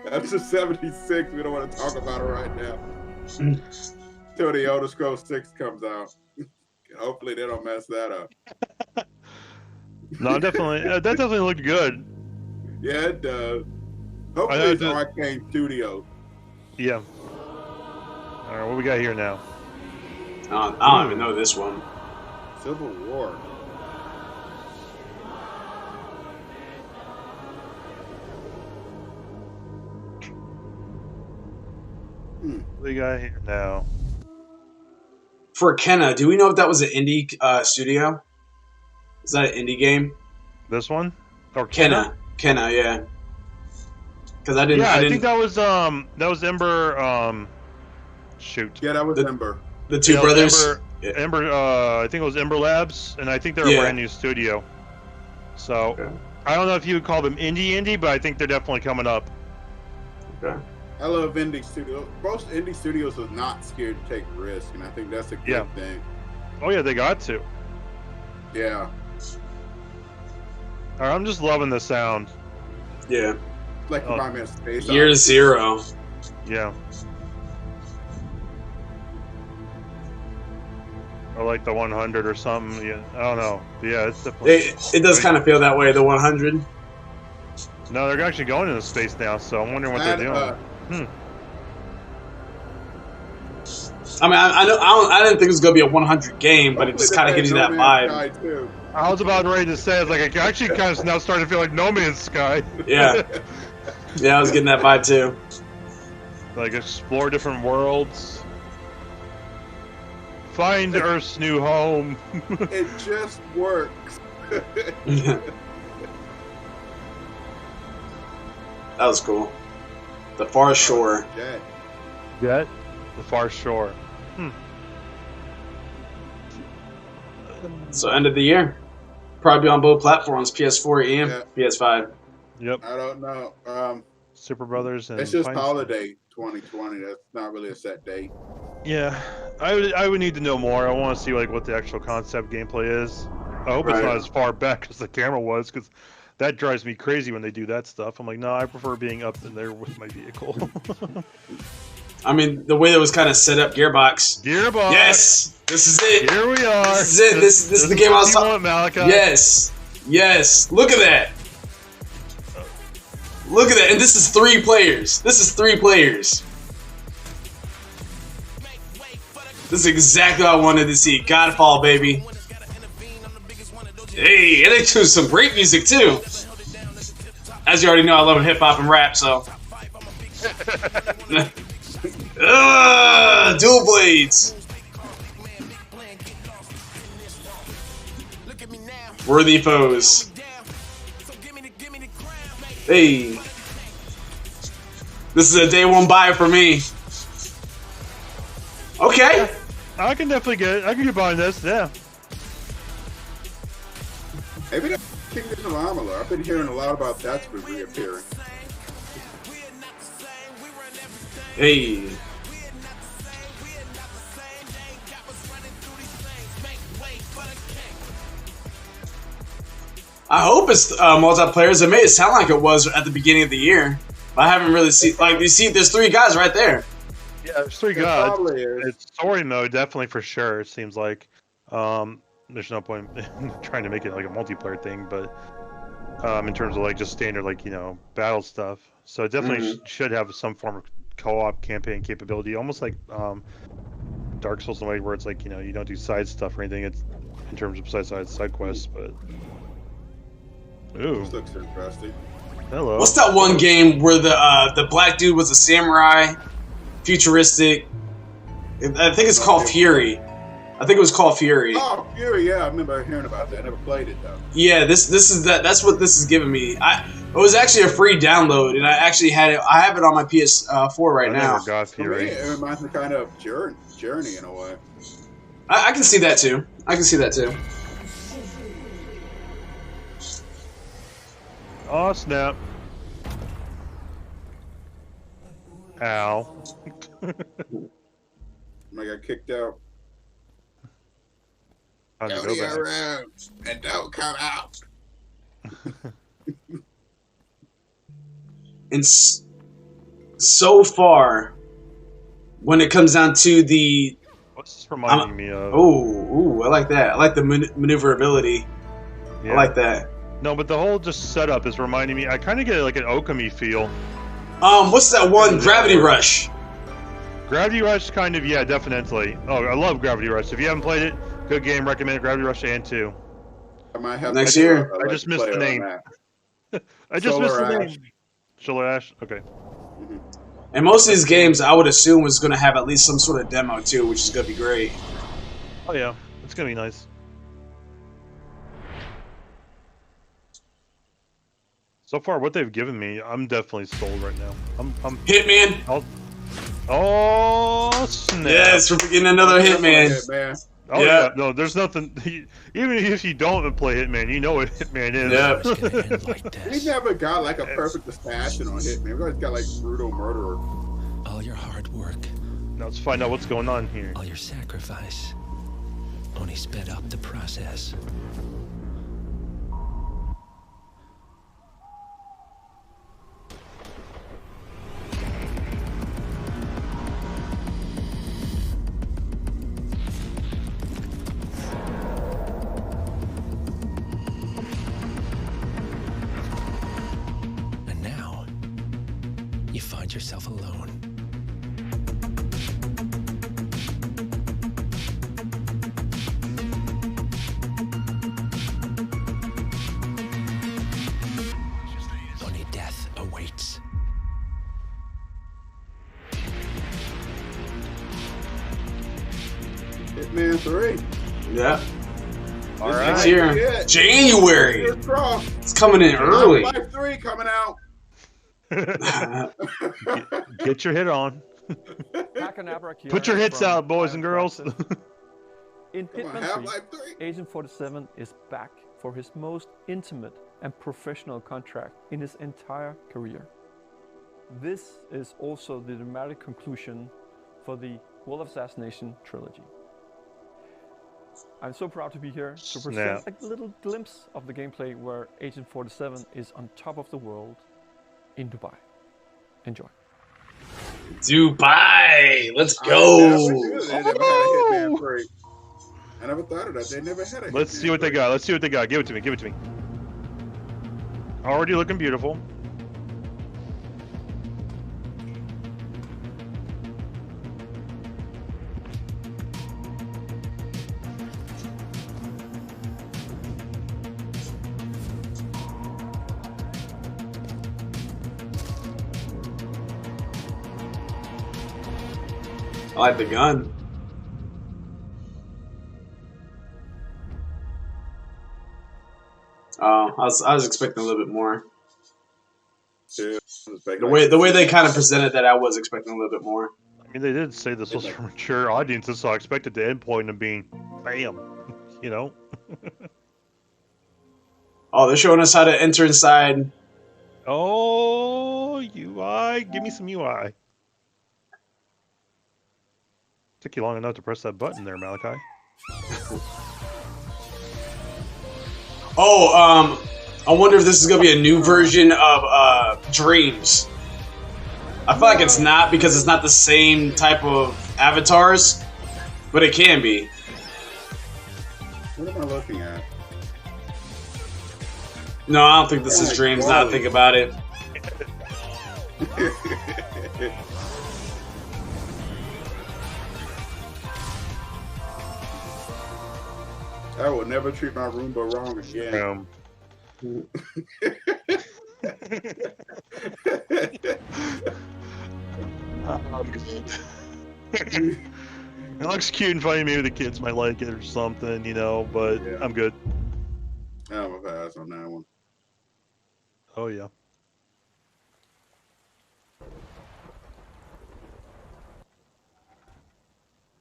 That's a 76. We don't want to talk about it right now. Till the Elder Scrolls 6 comes out. Hopefully they don't mess that up. No, definitely. That definitely looked good. Yeah, it does. Hopefully it's Arcane Studio. Yeah. All right, what we got here now? I don't even know this one. Civil War. What we got here now? For Kenna, do we know if that was an indie studio? Is that an indie game? This one? Or Kenna, yeah. Because I didn't. Yeah, I didn't, think that was Ember. Shoot. Yeah, that was Ember. The two Yeah, brothers. Ember, Ember. I think it was Ember Labs, and I think they're a brand new studio. So I don't know if you would call them indie, but I think they're definitely coming up. Okay. I love indie studios. Most indie studios are not scared to take risks, and I think that's a good thing. Oh yeah, they got to. Yeah. I'm just loving the sound. Yeah. Like the Space Year Zero. Yeah. Or like the 100 or something. Yeah, I don't know. But yeah, it's definitely. It does kind of feel that way. The 100. No, they're actually going into space now, so I'm wondering what they're doing. I mean, I didn't think it was gonna be a 100 game, but it just kind of gives you that vibe. I was about ready to say, it's like I actually kind of now starting to feel like No Man's Sky. Yeah. Yeah, I was getting that vibe too. Like explore different worlds. Find Earth's new home. It just works. That was cool. The Far Shore. Jet? The Far Shore. So end of the year. Probably on both platforms, PS4 and PS5. Yep. I don't know. Super Brothers and it's just holiday 2020. That's not really a set date. Yeah, I would need to know more. I want to see like what the actual concept gameplay is. I hope it's not as far back as the camera was, because that drives me crazy when they do that stuff. I'm like, no, I prefer being up in there with my vehicle. I mean, the way that was kind of set up, Gearbox. Gearbox. Yes, this is it. Here we are. This is it. This is the game I was talking about. Yes, yes. Look at that. Look at that. And this is 3 players. This is 3 players. This is exactly what I wanted to see. Godfall, baby. Hey, and they choose some great music too. As you already know, I love hip hop and rap, so. Dual blades. Worthy foes. Hey. This is a day one buy for me. Okay. I can definitely I can get behind this, yeah. Maybe that's Kingdom of Amalur. I've been hearing a lot about that's been reappearing. Hey. I hope it's multiplayer. It made it sound like it was at the beginning of the year. But I haven't really seen, like, you see, there's 3 guys right there. Yeah, there's 3 guys. It's story mode, definitely for sure, it seems like. There's no point in trying to make it like a multiplayer thing, but in terms of like just standard, like, you know, battle stuff. So it definitely should have some form of co-op campaign capability, almost like Dark Souls in a way where it's like, you know, you don't do side stuff or anything. It's in terms of side quests, but ooh, this looks interesting. Hello. What's that one game where the black dude was a samurai, futuristic? I think it's called Fury. I think it was called Fury. Oh, Fury! Yeah, I remember hearing about that. I never played it though. Yeah, this is that. That's what this is giving me. It was actually a free download, and I actually had it. I have it on my PS4 right now. Never got Fury. It reminds me kind of Journey in a way. I can see that too. I can see that too. Oh snap! Ow! I got kicked out. Go around and don't come out. And so far, when it comes down to the, what's this reminding me of? Oh, I like that. I like the maneuverability. Yeah. I like that. No, but the whole just setup is reminding me. I kind of get like an Okami feel. What's that one? Gravity Rush. Gravity Rush, kind of, yeah, definitely. Oh, I love Gravity Rush. If you haven't played it, good game. Recommend Gravity Rush and 2. I might have next year. I just missed the name. I just missed the name. Solar Ash. Okay. And most of these games, I would assume, was going to have at least some sort of demo too, which is going to be great. Oh yeah, it's going to be nice. So far, what they've given me, I'm definitely sold right now. I'm Hitman. Oh snap! Yes, we're getting another Hitman. Oh yeah, no, there's nothing. Even if you don't play Hitman, you know what Hitman is. Yeah. We never got like a perfect assassin on Hitman. We always got like brutal murderer. All your hard work. Now let's find out what's going on here. All your sacrifice only sped up the process. And now, you find yourself alone. Only death awaits. Hitman 3. Yeah. All Next right. year, January. Fingers crossed. It's coming in early. Half-Life 3 coming out. Get your hit on. Hakanabra Put your hits out, boys and girls. In Come on, Hitman Half-Life 3, 3. Agent 47 is back for his most intimate and professional contract in his entire career. This is also the dramatic conclusion for the World of Assassination trilogy. I'm so proud to be here to present a little glimpse of the gameplay where Agent 47 is on top of the world in Dubai. Enjoy. Dubai, let's go. They never had a Hitman 3. I never thought of that. They never had a Hitman. Let's see what they got. Let's see what they got. Give it to me. Give it to me. Already looking beautiful. I like the gun. I was expecting a little bit more. Yeah, The way they kind of presented that, I was expecting a little bit more. I mean, they did say this was for mature audiences, so I expected the end point of being, bam, you know. Oh, they're showing us how to enter inside. Oh, UI, give me some UI. Took you long enough to press that button there, Malachi. Oh, I wonder if this is gonna be a new version of Dreams. I feel like it's not because it's not the same type of avatars, but it can be. What am I looking at? No, I don't think this is Dreams. Now I think about it. I will never treat my Roomba wrong again. It looks cute and funny. Maybe the kids might like it or something, you know, but Yeah. I'm good. I'm a pass on that one. Oh, yeah.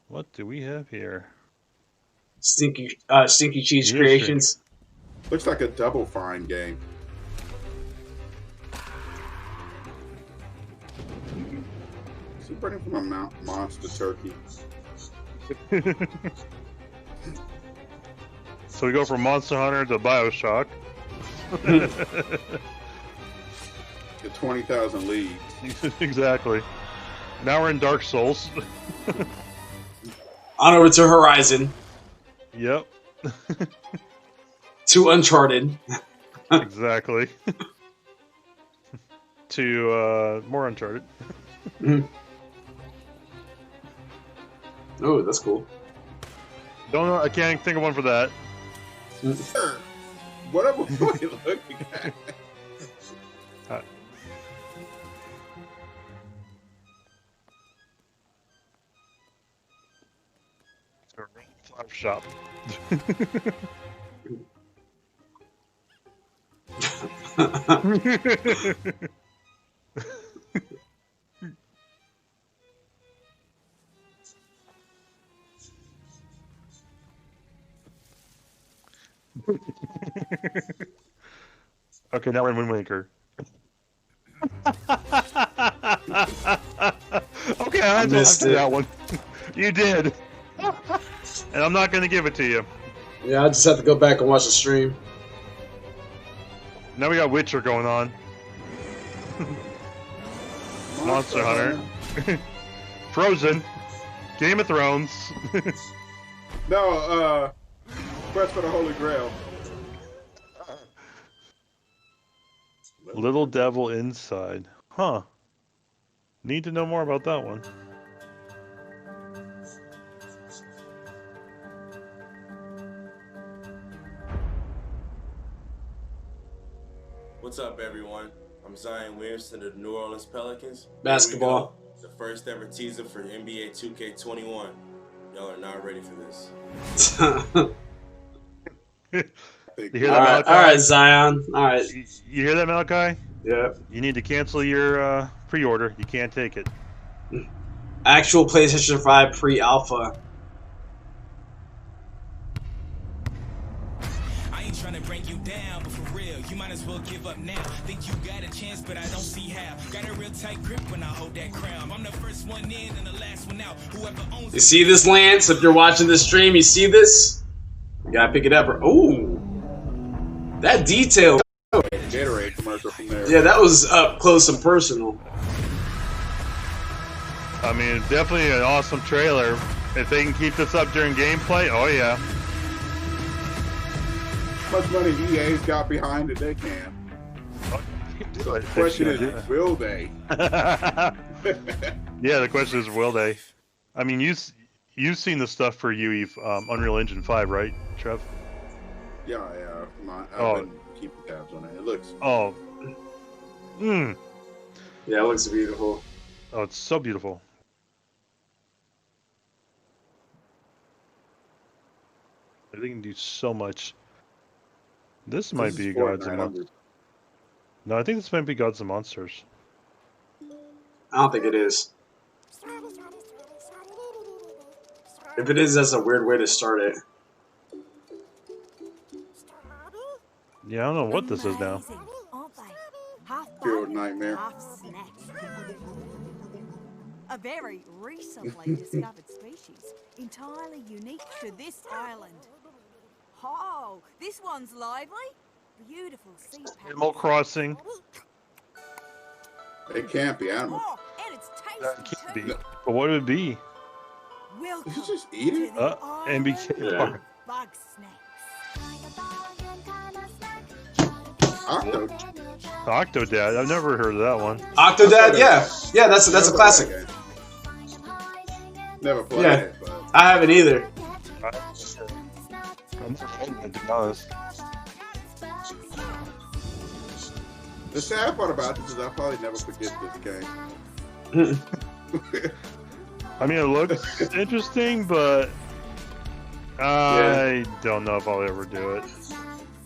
What do we have here? Stinky Cheese Yes, Creations. Looks like a Double Fine game. Is he running from a monster turkey? So we go from Monster Hunter to BioShock. The 20,000 Leagues. Exactly. Now we're in Dark Souls. On over to Horizon. Yep. To Uncharted. Exactly. To more Uncharted. Oh, that's cool. Don't know. I can't think of one for that. What are we looking at? Flower shop. Okay, now we're in Wind Waker. Okay, I had to missed do it. that one. You did. And I'm not going to give it to you. Yeah, I just have to go back and watch the stream. Now we got Witcher going on. Monster Hunter. Frozen. Game of Thrones. No, Quest for the Holy Grail. Little Devil Inside. Huh. Need to know more about that one. What's up, everyone? I'm Zion Williamson of the New Orleans Pelicans. Basketball. Here we go. The first ever teaser for NBA 2K21. Y'all are not ready for this. You hear that, Malachi? All right, Zion. All right. You hear that, Malachi? Yeah. You need to cancel your pre-order. You can't take it. Actual PlayStation 5 pre-alpha. I ain't trying to break you down, but for real, you might as well give up now. Think you got a chance, but I don't see how. Got a real tight grip when I hold that crown. I'm the first one in and the last one out. Whoever owns You see this, Lance? If you're watching this stream, you see this? You gotta pick it up. Ooh. That detail. Gatorade commercial from there. Yeah, that was up close and personal. I mean, definitely an awesome trailer. If they can keep this up during gameplay, oh yeah. How much money EA's got behind it, they can. The question is, will they? Yeah, the question is, will they? I mean, you've seen the stuff for UE, Unreal Engine 5, right, Trev? Yeah. I've been keeping tabs on it. It looks. Oh. Yeah, it looks beautiful. Oh, it's so beautiful. They can do so much. This might be Gods and Monsters. No, I think this might be Gods and Monsters. I don't think it is. If it is, that's a weird way to start it. Yeah, I don't know what this is now. Field Nightmare. A very recently discovered species, entirely unique to this island. Oh, this one's lively. Beautiful sea patterns. Animal Crossing. It can't be animal. Oh, and it's tasty That can't be. too. But what would it be? Welcome Did you just eat it? MBK Yeah. Park. bug snacks. Octodad. I've never heard of that one. Octodad, yeah, that's a classic. Never played Yeah, it, but I haven't either. I'm never playing it, to be honest. the sad part about this is I'll probably never forget this game. I mean, it looks interesting, but I don't know if I'll ever do it.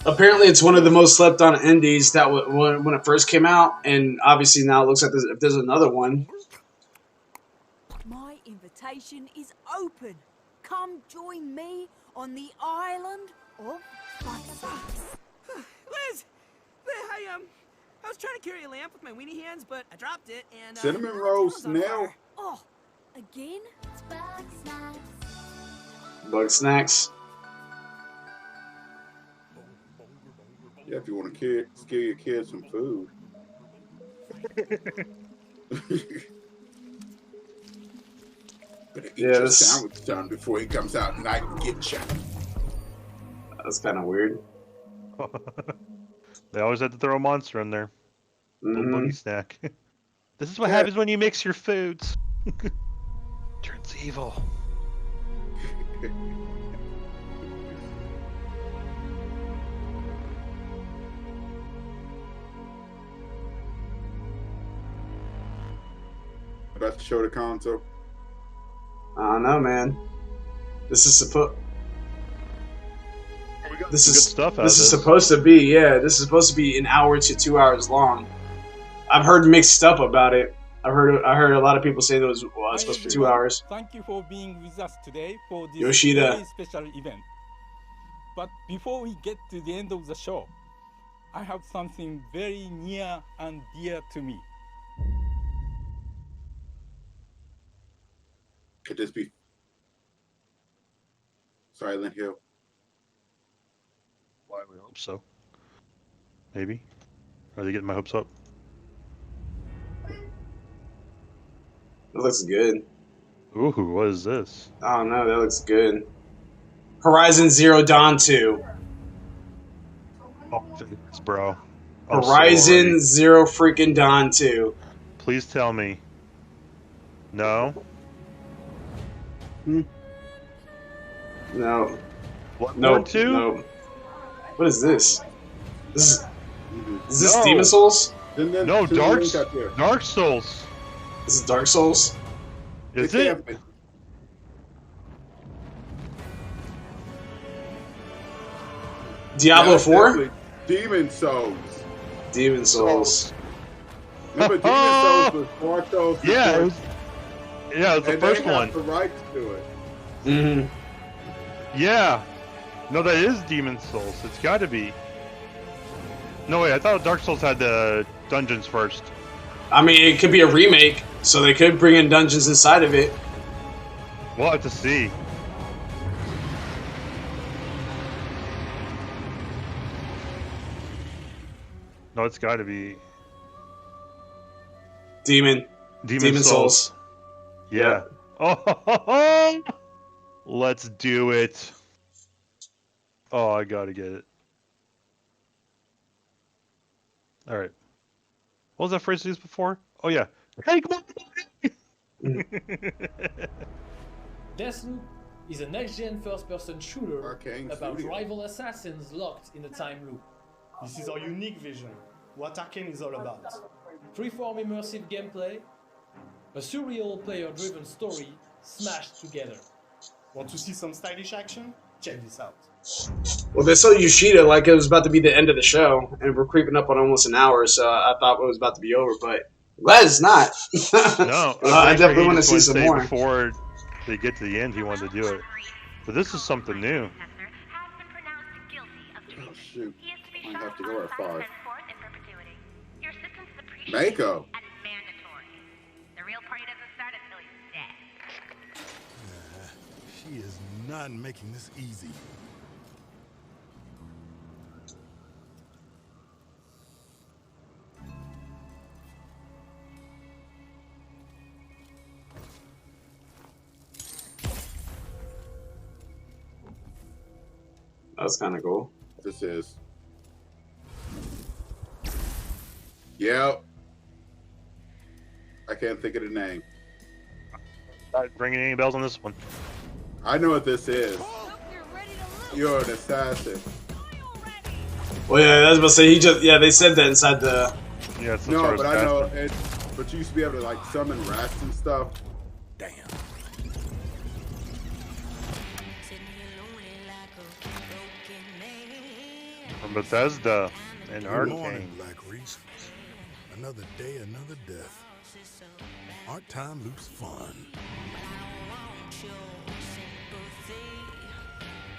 Apparently, it's one of the most slept on indies that when it first came out, and obviously now it looks like if there's another one. My invitation is open. Come join me on the island of bug snacks. Liz! I was trying to carry a lamp with my weenie hands, but I dropped it and... Cinnamon roll snail. Oh, again? Bug snacks. Yeah, if you want to give your kids some food. Better eat your sandwich done before he comes out tonight and get you. That's kind of weird. They always have to throw a monster in there. Little boogie snack. This is what Yeah. happens when you mix your foods. Turns evil. About to show the console. I don't know, man. This is supposed. This some is good stuff out this of is this. supposed to be This is supposed to be an hour to 2 hours long. I've heard mixed stuff about it. I heard a lot of people say that it was supposed to be 2 hours. Thank you for being with us today for this Yoshida. very special event. But before we get to the end of the show, I have something very near and dear to me. Could this be Silent Hill? Why we hope so. Maybe. Are they getting my hopes up? That looks good. Ooh, what is this? Oh no, that looks good. Horizon Zero Dawn 2. Oh, thanks, bro. I'm Horizon Zero freaking Dawn 2. Please tell me. No? No. What? Nope. 2? Nope. What is this? Is this No. Demon Souls? No, Dark Souls. This is Dark Souls? Is it? Diablo 4? Demon Souls. Demon Souls. Remember, Demon Souls was Dark Souls. Yeah, it was the and first they have one. the rights to it. Mm-hmm. Yeah. No, that is Demon Souls. It's got to be. No, wait, I thought Dark Souls had the dungeons first. I mean, it could be a remake, so they could bring in dungeons inside of it. We'll have to see. No, it's got to be Demon Souls. Yeah. Oh, let's do it. Oh, I gotta get it. All right. What was that phrase used before? Oh yeah. Hey, come on. Deathloop is a next-gen first-person shooter about rival assassins locked in a time loop. This is our unique vision, what Arcane is all about. Freeform immersive gameplay, a surreal player-driven story smashed together. Want to see some stylish action? Check this out. Well, they sold Yoshida like it was about to be the end of the show, and we're creeping up on almost an hour, so I thought it was about to be over, but I'm glad it's not. No, I definitely want to see some more. Before they get to the end, he wanted to do it. But this is something new. Oh, shoot. Might have to go at 5. Mako. She is not making this easy. That's kind of cool. This is. Yep. I can't think of the name. Not ringing any bells on this one. I know what this is. You're an assassin. Well, yeah, I was about to say, they said that inside the... Yeah, it's no, but I know it. But you used to be able to like summon rats and stuff. Damn. From Bethesda and Good Arcane. morning, Black Reese. Another day, another death. Aren't time loops fun?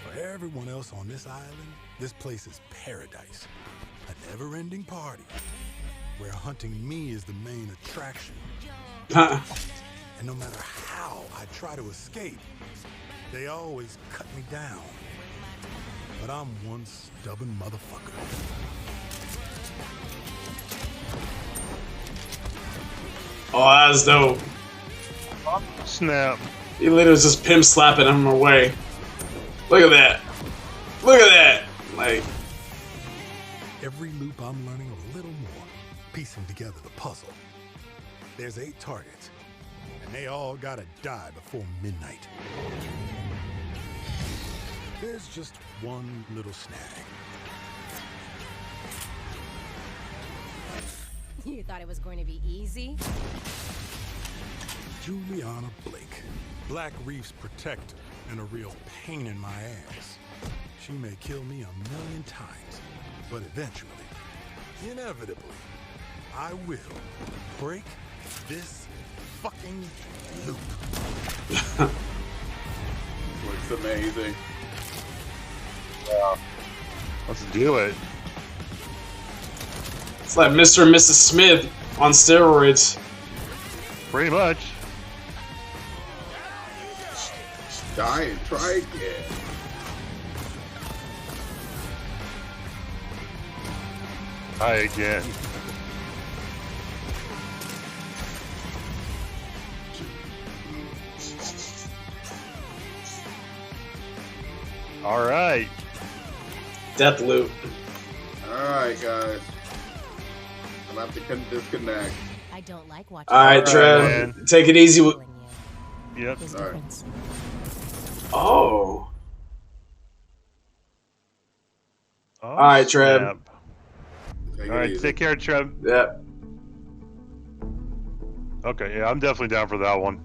For everyone else on this island, this place is paradise. A never-ending party where hunting me is the main attraction. And no matter how I try to escape, they always cut me down. But I'm one stubborn motherfucker. Oh, that was dope. Snap. He literally was just pimp slapping him away. Look at that. Look at that. Like, every loop I'm learning a little more, piecing together the puzzle. There's 8 targets, and they all gotta die before midnight. There's just one little snag. You thought it was going to be easy? Juliana Blake, Black Reef's protector, and a real pain in my ass. She may kill me 1,000,000 times, but eventually, inevitably, I will break this fucking loop. Looks amazing. Yeah. Let's do it. It's like Mr. and Mrs. Smith on steroids. Pretty much. Die and try again. Try again. All right. Death loop. Alright, guys. I'm about to disconnect. I don't like watching. Alright, Trev. Take it easy. Yep. Alright. Oh. Oh, Alright, Trev. All right, take care, Trev. Yep. Okay, yeah, I'm definitely down for that one.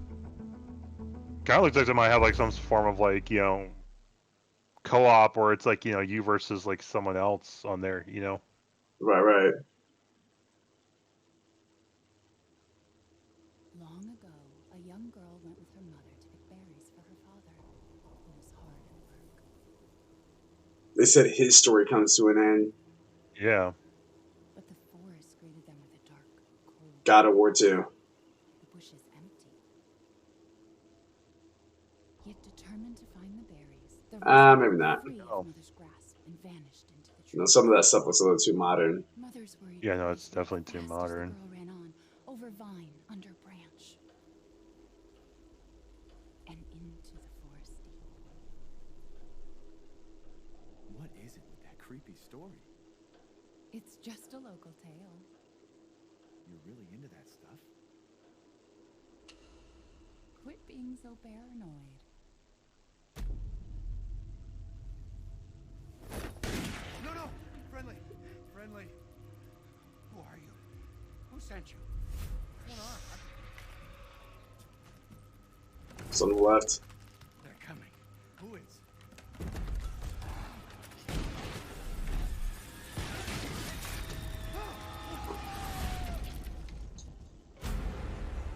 Kind of looks like they might have like some form of like, you know, co-op where it's like, you know, you versus like someone else on there, you know. Right, right. Long ago, a young girl went with her mother to pick berries for her father. He was hard at work. They said his story comes to an end. Yeah. But the forest greeted them with a dark, cold. God of War 2. The bushes empty. Yet determined to find the berries, the Maybe not. free of mother's grasp and vanished into the You know, some of that stuff looks a little too modern. Mother's worried. Yeah, no, it's definitely too modern. The girl ran on, over vine, under branch, and into the forest deep. What is it with that creepy story? It's just a local tale. You're really into that stuff? Quit being so paranoid. No! Friendly! Friendly! Who are you? Who sent you? What's going on? It's on the left. They're coming. Who is?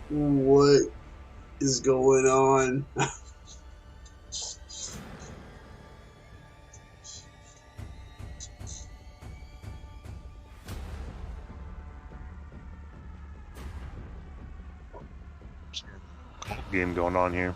What is going on? Game going on here.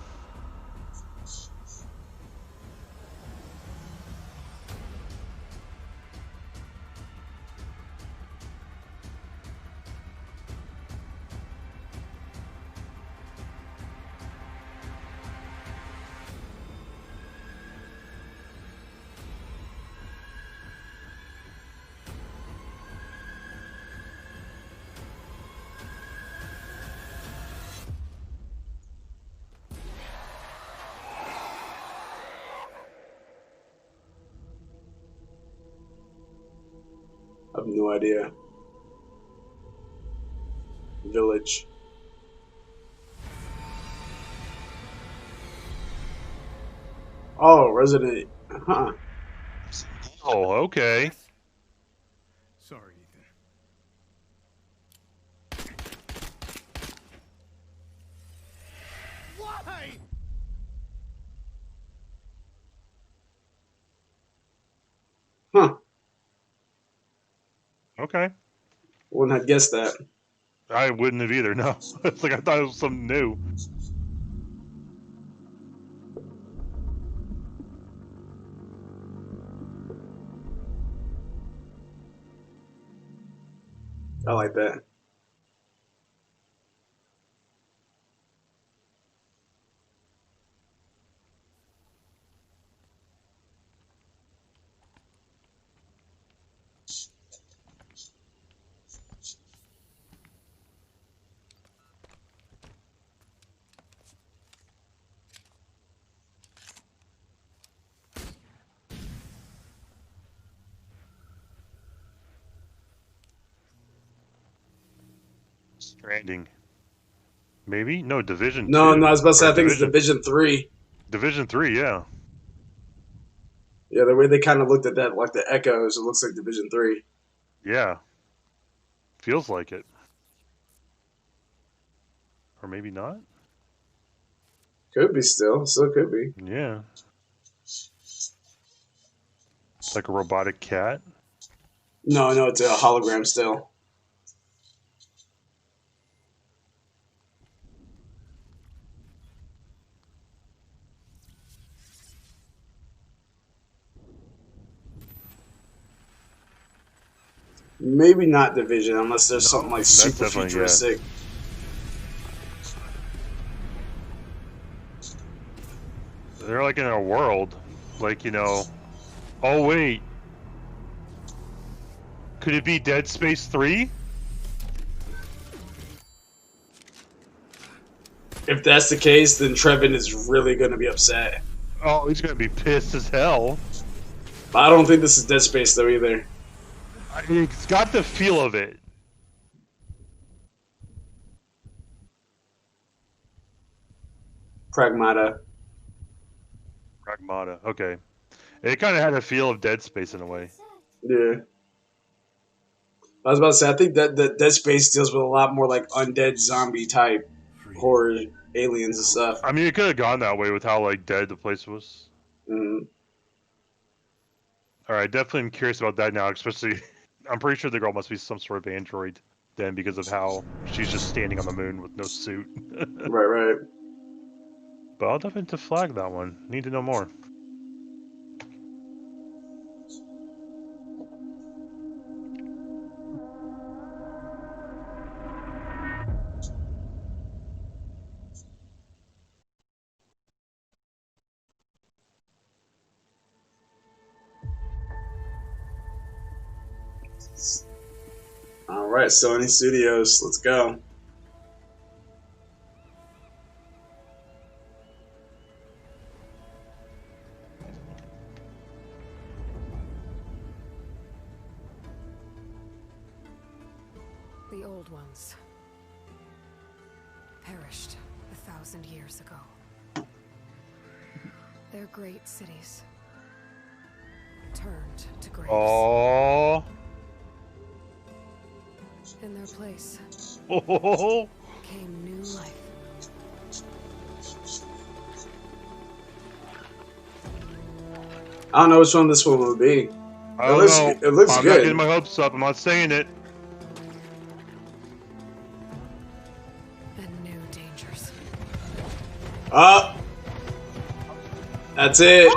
I have no idea. Village. Oh, Resident. Huh. Oh, okay. Sorry, Ethan. Why? Huh. Okay. Wouldn't have guessed that. I wouldn't have either, no. It's like I thought it was something new. I like that. Stranding. Maybe? No, Division 2. No, I was about to say, Or I think it's Division 3. Division 3, yeah. Yeah, the way they kind of looked at that, like the echoes, it looks like Division 3. Yeah. Feels like it. Or maybe not? Could be still. Still could be. Yeah. It's like a robotic cat. No, it's a hologram still. Maybe not Division, unless there's something like super futuristic. They're like in a world, like, you know. Oh wait, could it be Dead Space 3? If that's the case, then Trevin is really gonna be upset. Oh, he's gonna be pissed as hell. But I don't think this is Dead Space though either. It's got the feel of it. Pragmata. Okay. It kind of had a feel of Dead Space in a way. Yeah. I was about to say, I think that Dead Space deals with a lot more like undead zombie type horror aliens and stuff. I mean, it could have gone that way with how like dead the place was. Mm-hmm. All right, definitely am curious about that now, especially I'm pretty sure the girl must be some sort of android then because of how she's just standing on the moon with no suit. Right. But I'll definitely flag that one. Need to know more. All right, Sony Studios, let's go. The old ones perished 1,000 years ago. Their great cities turned to graves. Oh. In their place Oh. came new life. I don't know which one this one will be. I don't know. It looks I'm good. not getting my hopes up. I'm not saying it. And new dangers. That's it.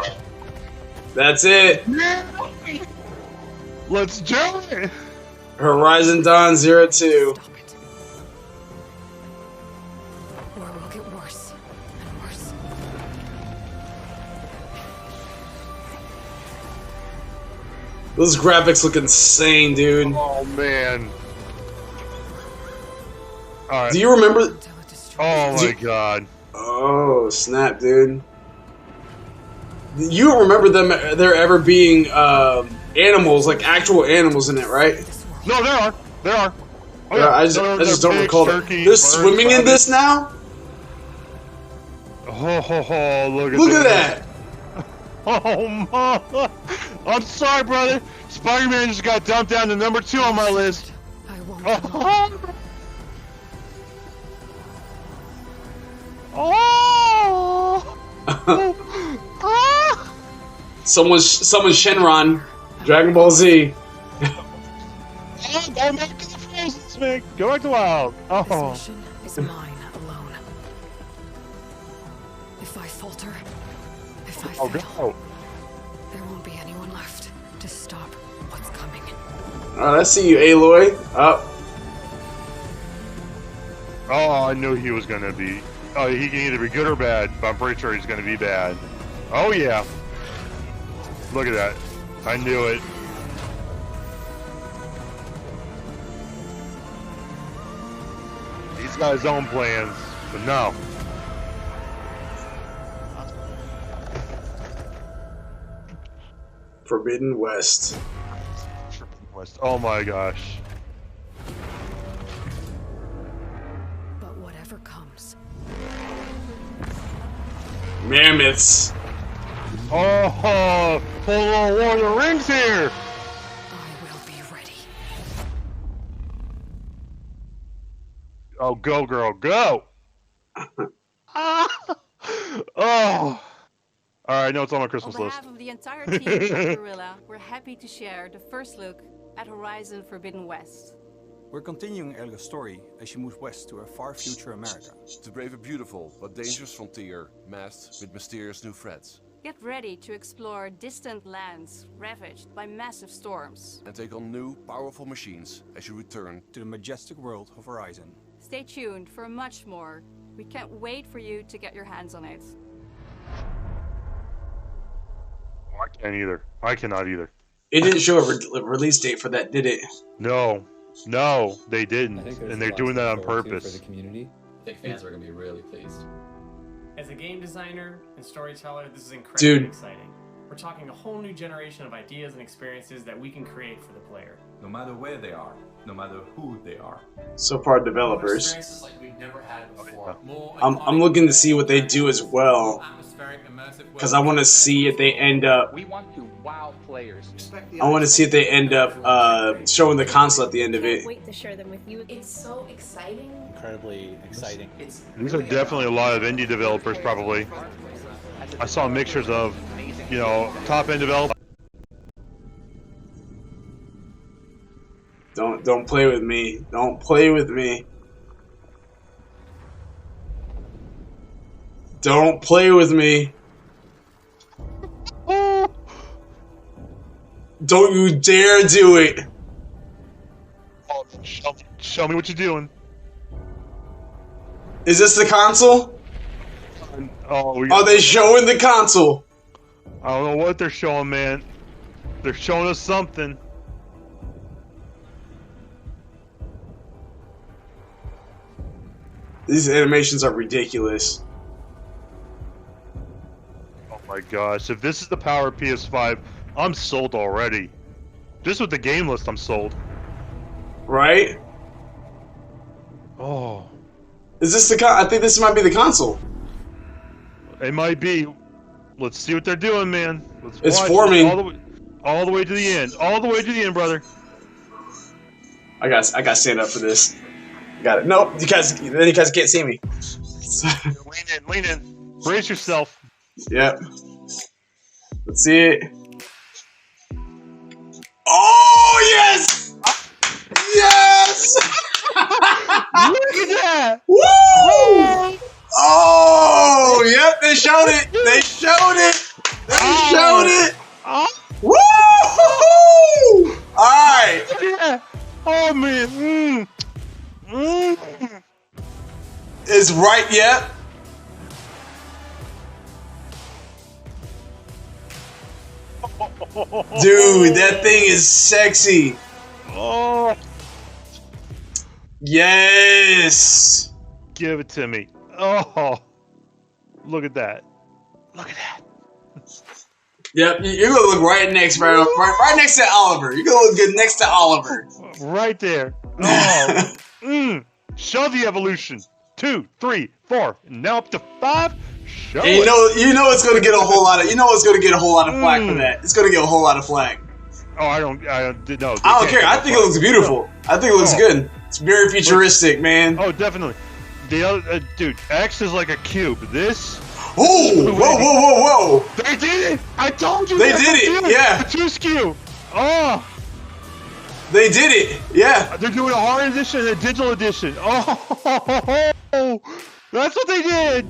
That's it. Let's do it. Horizon Dawn 02. Or will get worse and worse. Those graphics look insane, dude. Oh man. All right. Do you remember? Oh my god. Oh snap, dude. You don't remember there ever being animals, like actual animals in it, right? No, there are. Oh, yeah. I just don't recall that. They're swimming in this now? Oh, look at that. Oh, Mama. I'm sorry, brother. Spider-Man just got dumped down to number 2 on my list. I won't. Someone's Shenron, Dragon Ball Z. Go back to the Frozen, man. Go back to Wild. Oh. This mission is mine alone. If I falter, if I fail, there won't be anyone left to stop what's coming. Alright, I see you, Aloy. Up. Oh, I knew he was gonna be. Oh, he can either be good or bad, but I'm pretty sure he's gonna be bad. Oh yeah. Look at that. I knew it. He's got his own plans, but no. Forbidden West. Oh my gosh. But whatever comes. Mammoths. Oh, full on Lord of the Rings here. I will be ready. Oh, go girl, go. Oh. All right, no, it's on my Christmas On list. behalf of the entire team at Gorilla, we're happy to share the first look at Horizon Forbidden West. We're continuing Elga's story as she moves west to a far future America. To brave a beautiful but dangerous frontier masked with mysterious new threats. Get ready to explore distant lands ravaged by massive storms. And take on new, powerful machines as you return to the majestic world of Horizon. Stay tuned for much more. We can't wait for you to get your hands on it. I can't either. I cannot either. It didn't show a release date for that, did it? No, they didn't, and they're doing that on purpose. For the community, I think fans are going to be really pleased. As a game designer and storyteller, this is incredibly exciting. We're talking a whole new generation of ideas and experiences that we can create for the player. No matter where they are, no matter who they are. So far, developers. Experiences like we've never had before. I'm looking to see what they do as well, because I want to see if they end up. We want to wow players. I want to see if they end up showing the console at the end of it. Can't wait to share them with you. It's so exciting. Incredibly exciting. These are definitely a lot of indie developers, probably. I saw mixtures of, you know, top-end developers. Don't play with me. Don't play with me. Don't play with me. Don't you dare do it. Show me what you're doing. Is this the console? Are they showing the console? I don't know what they're showing, man. They're showing us something. These animations are ridiculous. Oh my gosh, if this is the power of PS5, I'm sold already. Just with the game list, I'm sold. Right? Oh. Is this the I think this might be the console. It might be. Let's see what they're doing, man. It's forming. All the way to the end. All the way to the end, brother. I got to stand up for this. Got it. Nope, you guys can't see me. Lean in. Brace yourself. Yep. Let's see it. Oh yes! Yes! Look at that! Woo! Oh, yep, they showed it. They showed it. They showed it. Woo! All right. Yeah. Oh man. Is right yet. Dude, that thing is sexy. Oh. Yes. Give it to me. Oh. Look at that. Look at that. Yep, you're gonna look right next, right next to Oliver. You're gonna look good next to Oliver. Right there. Oh. Show the evolution. 2, 3, 4, and now up to 5. Show and it. you know it's gonna get a whole lot of flack for that. It's gonna get a whole lot of flack. Oh, I don't know. I don't care. I think it looks beautiful. I think it looks good. It's very futuristic, man. Oh, definitely. The other dude, X is like a cube. This. Oh! Whoa! They did it! I told you. They did it. Yeah. The 2 SKU. Oh. They did it. Yeah. They're doing a hard edition and a digital edition. Oh. That's what they did.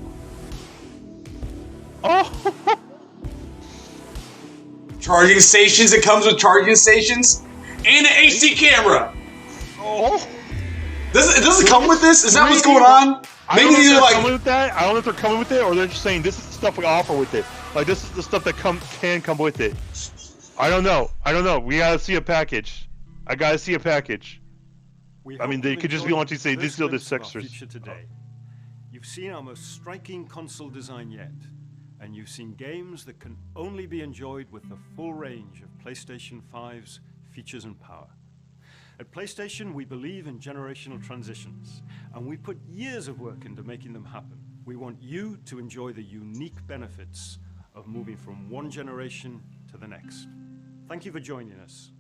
Oh. Charging stations. It comes with charging stations and an HD camera. Oh. Does it come with this? Is that what's going on? Maybe they're like coming with that. I don't know if they're coming with it or they're just saying this is the stuff we offer with it. Like this is the stuff that can come with it. I don't know. We gotta see a package. I gotta see a package. I mean, they could just be launching say this deal this extras. Today. You've seen our most striking console design yet, and you've seen games that can only be enjoyed with the full range of PlayStation 5's features and power. At PlayStation, we believe in generational transitions, and we put years of work into making them happen. We want you to enjoy the unique benefits of moving from one generation to the next. Thank you for joining us.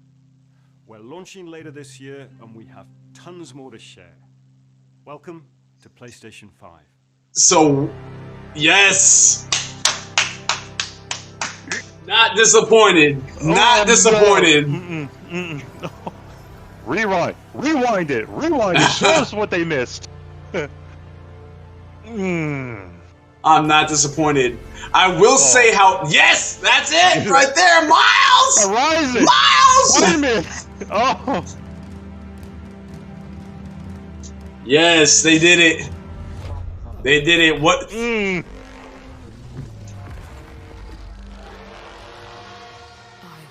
We're launching later this year, and we have tons more to share. Welcome to PlayStation 5. So, yes! Not disappointed. Not disappointed. No. Rewind it. Show us what they missed. I'm not disappointed. I will say how. Yes, that's it right there, Miles. Horizon. Miles. Oh. Yes, they did it. They did it. What? I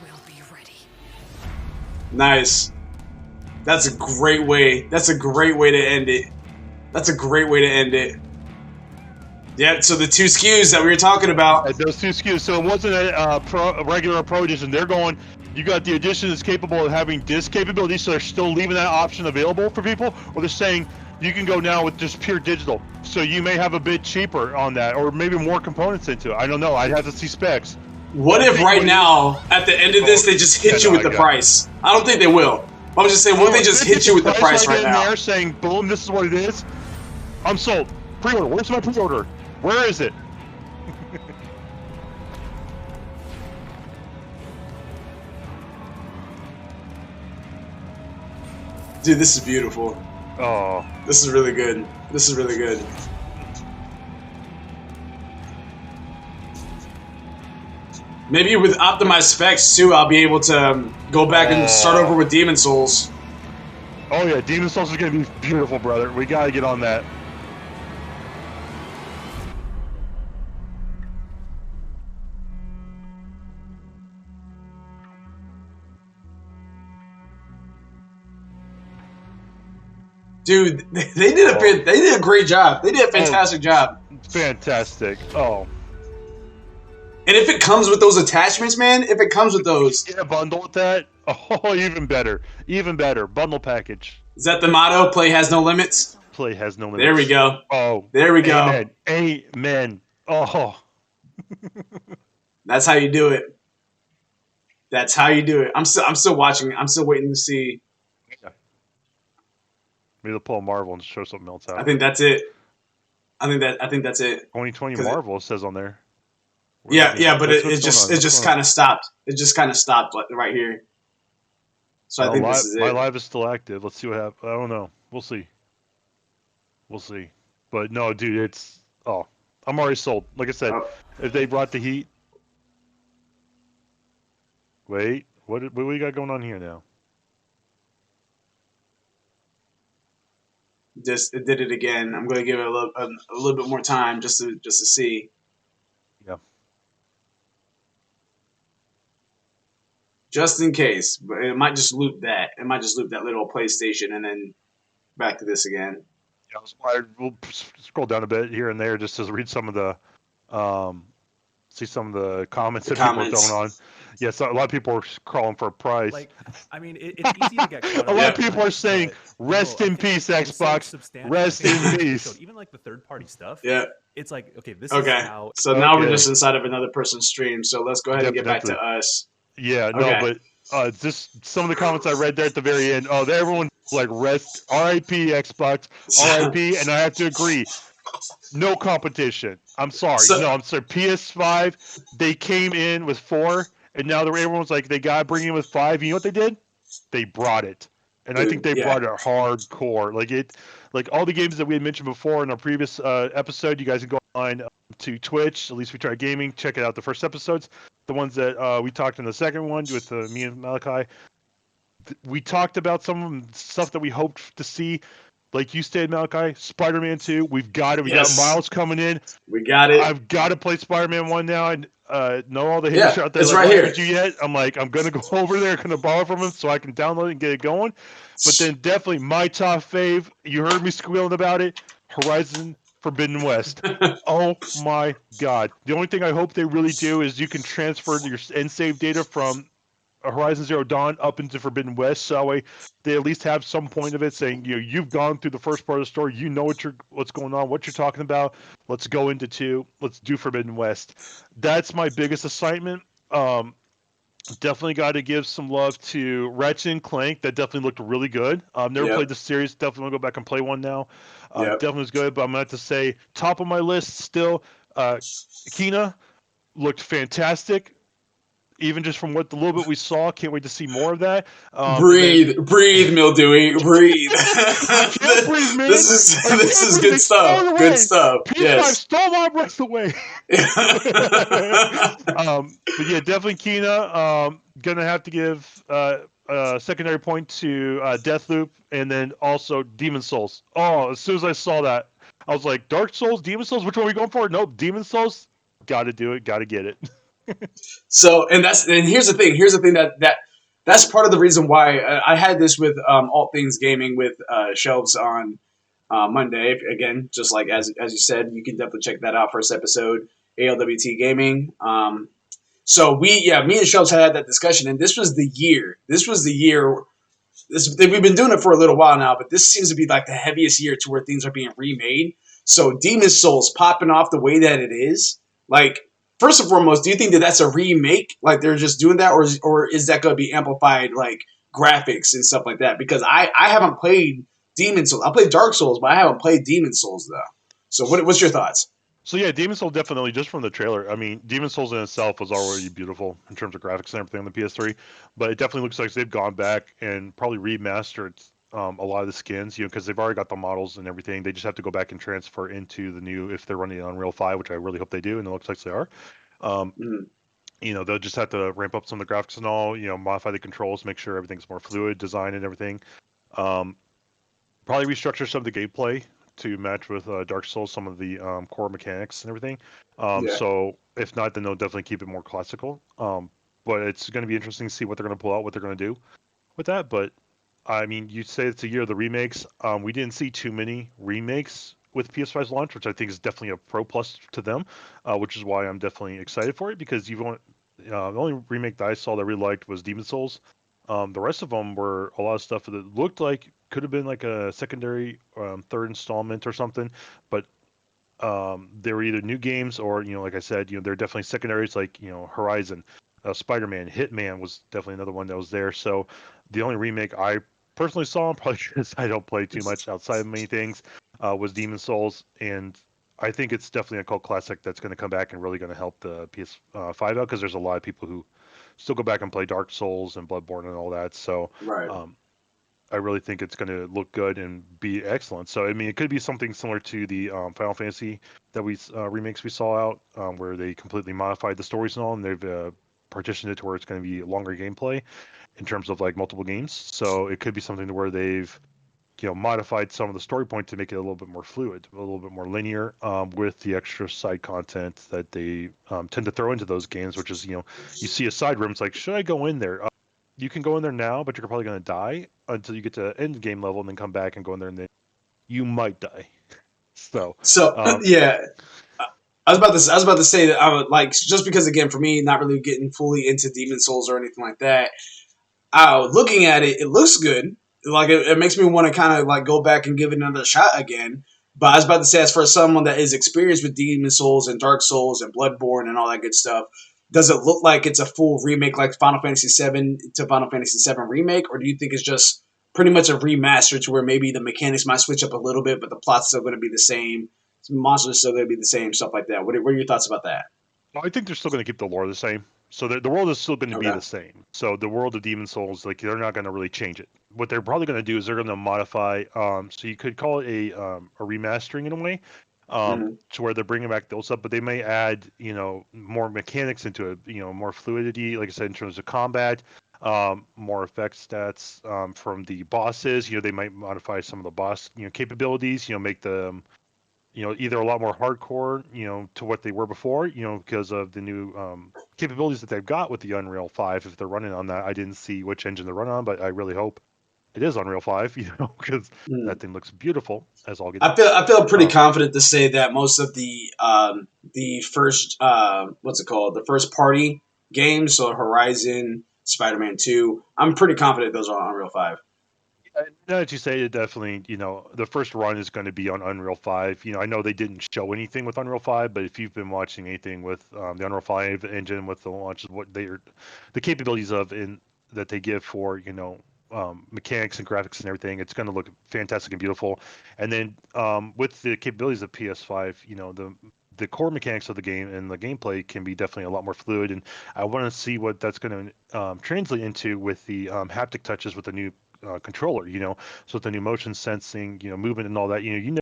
will be ready. Nice. That's a great way. That's a great way to end it. That's a great way to end it. Yeah, so the 2 SKUs that we were talking about. Those 2 SKUs. So it wasn't a regular Pro Edition. They're going, you got the edition that's capable of having disc capability, so they're still leaving that option available for people, or they're saying you can go now with just pure digital. So you may have a bit cheaper on that, or maybe more components into it. I don't know. I'd have to see specs. What if right now, at the end of this, they just hit you with the price? I don't think they will. I was just saying, what if they just hit you with the price right now? There saying, boom, this is what it is. I'm sold. Pre-order. Where's my pre-order? Where is it? Dude, this is beautiful. Oh. This is really good. This is really good. Maybe with optimized specs too, I'll be able to go back and start over with Demon Souls. Oh yeah, Demon Souls is gonna be beautiful, brother. We gotta get on that. Dude, they did a great job. They did a fantastic job. Fantastic. Oh. And if it comes with those attachments, man, if it comes with those. Get a bundle with that? Oh, even better. Even better. Bundle package. Is that the motto? Play has no limits? Play has no limits. There we go. Oh. There we go. Amen. Amen. Oh. That's how you do it. That's how you do it. I'm still watching. I'm still waiting to see. Maybe they'll pull a Marvel and show something else out. I think that's it. I think that's it. 2020 Marvel says on there. Yeah, but it just kind of stopped. It just kind of stopped right here. So I think this is it. My live is still active. Let's see what happens. I don't know. We'll see. We'll see. But no, dude, it's I'm already sold. Like I said, if they brought the heat. Wait, what do we got going on here now? It did it again. I'm going to give it a little bit more time just to see. Yeah. Just in case, but it might just loop that. It might just loop that little PlayStation and then back to this again. Yeah, we'll scroll down a bit here and there just to read some of the, see some of the comments that people are throwing on. Yeah, so a lot of people are crawling for a price. Like, I mean, it's easy to get caught up. A lot of people are saying, "Rest in peace, Xbox. Rest in peace." Even like the third-party stuff. Yeah. It's like, okay, this is how. So now we're just inside of another person's stream. So let's go ahead and get back to us. Yeah, no, but just some of the comments I read there at the very end. Oh, everyone like rest, R.I.P. Xbox, R.I.P. And I have to agree. No competition. I'm sorry. I'm sorry. PS5, they came in with 4, and now everyone's like, they got to bring in with 5. You know what they did? They brought it. And I think they brought it hardcore. Like all the games that we had mentioned before in our previous episode, you guys can go on to Twitch, At Least We Try Gaming, check it out, the first episodes. The ones that we talked in the second one with me and Malachi. We talked about some stuff that we hoped to see. Like you stated, Malachi, Spider-Man 2, we've got it. We got Miles coming in. We got it. I've got to play Spider-Man 1 now. And know all the haters out there. It's right here. You yet? I'm like, I'm going to go over there, going to borrow from him so I can download it and get it going. But then definitely my top fave, you heard me squealing about it, Horizon Forbidden West. Oh my God. The only thing I hope they really do is you can transfer your end save data from Horizon Zero Dawn up into Forbidden West, so that way they at least have some point of it saying, you've gone through the first part of the story, you know what's going on, what you're talking about. Let's go into 2. Let's do Forbidden West. That's my biggest assignment. Definitely got to give some love to Ratchet and Clank. That definitely looked really good. Never played the series. Definitely want to go back and play one now. Definitely was good, but I'm going to have to say top of my list still, Kena looked fantastic. even just from what the little bit we saw. Can't wait to see more of that. Breathe, Mildewy, breathe. I can't breathe, man. This is good stuff. Good stuff. PS5 Yes. stole my breath away. But yeah, definitely Kina. Gonna have to give a secondary point to Deathloop, and then also Demon Souls. Oh, as soon as I saw that, I was like, Dark Souls, Demon Souls. Which one are we going for? Nope, Demon Souls. Got to do it. Got to get it. So, and here's the thing. Here's the thing that's part of the reason why I had this with All Things Gaming with Shelves on Monday. Again, just like as you said, you can definitely check that out. First episode, ALWT Gaming. So me and Shelves had that discussion, and this was the year. We've been doing it for a little while now, but this seems to be like the heaviest year to where things are being remade. So Demon Souls popping off the way that it is, like, first and foremost, do you think that that's a remake? Like they're just doing that, or is that going to be amplified, like graphics and stuff like that? Because I haven't played Demon Souls. I played Dark Souls, but I haven't played Demon Souls though. So what's your thoughts? So yeah, Demon Souls definitely, just from the trailer. I mean, Demon Souls in itself was already beautiful in terms of graphics and everything on the PS3, but it definitely looks like they've gone back and probably remastered a lot of the skins, because they've already got the models and everything. They just have to go back and transfer into the new, if they're running it on Unreal 5, which I really hope they do, and it looks like they are. They'll just have to ramp up some of the graphics and all, modify the controls, make sure everything's more fluid, design and everything. Probably restructure some of the gameplay to match with Dark Souls, some of the core mechanics and everything. So if not, then they'll definitely keep it more classical. But it's going to be interesting to see what they're going to pull out, what they're going to do with that. But I mean, you say it's a year of the remakes. We didn't see too many remakes with PS5's launch, which I think is definitely a pro plus to them, which is why I'm definitely excited for it, because the only remake that I saw that I really liked was Demon Souls. The rest of them were a lot of stuff that looked like could have been like a secondary third installment or something, but they were either new games or, like I said, they're definitely secondaries, like, Horizon, Spider-Man, Hitman was definitely another one that was there. So the only remake I personally saw, probably because I don't play too much outside of many things, was Demon Souls, and I think it's definitely a cult classic that's going to come back and really going to help the PS5 out, because there's a lot of people who still go back and play Dark Souls and Bloodborne and all that. So I really think it's going to look good and be excellent. So I mean, it could be something similar to the Final Fantasy that remakes we saw out, where they completely modified the stories and all, and they've partitioned it to where it's going to be longer gameplay in terms of like multiple games. So it could be something to where they've modified some of the story point to make it a little bit more fluid, a little bit more linear, with the extra side content that they tend to throw into those games, which is, you see a side room, it's like, should I go in there? You can go in there now, but you're probably going to die until you get to end game level and then come back and go in there, and then you might die. So yeah. I was about to say that I would like, just because, again, for me, not really getting fully into Demon Souls or anything like that, looking at it, it looks good. Like it makes me want to kind of like go back and give it another shot again. But I was about to say, as for someone that is experienced with Demon Souls and Dark Souls and Bloodborne and all that good stuff, does it look like it's a full remake like Final Fantasy VII to Final Fantasy VII Remake, or do you think it's just pretty much a remaster to where maybe the mechanics might switch up a little bit, but the plot's still going to be the same, monsters still going to be the same, stuff like that? What are your thoughts about that? I think they're still going to keep the lore the same. So the world is still going to be the same. So the world of Demon Souls, like, they're not going to really change it. What they're probably going to do is they're going to modify. So you could call it a remastering in a way, to where they're bringing back those up, but they may add, more mechanics into it, more fluidity, like I said, in terms of combat, more effect stats from the bosses. They might modify some of the boss, capabilities. Make them, either a lot more hardcore, to what they were before, because of the new capabilities that they've got with the Unreal 5. If they're running on that, I didn't see which engine they're running on, but I really hope it is Unreal 5, because that thing looks beautiful as all get. I feel pretty confident to say that most of the first the first party games, so Horizon, Spider-Man 2, I'm pretty confident those are on Unreal 5. Now that you say it, definitely, the first run is going to be on Unreal 5. I know they didn't show anything with Unreal 5, but if you've been watching anything with the Unreal 5 engine, with the launch, what the capabilities of that they give for, mechanics and graphics and everything, it's going to look fantastic and beautiful. And then with the capabilities of PS5, the core mechanics of the game and the gameplay can be definitely a lot more fluid. And I want to see what that's going to translate into with the haptic touches with the new controller. So with the new motion sensing, movement and all that. You know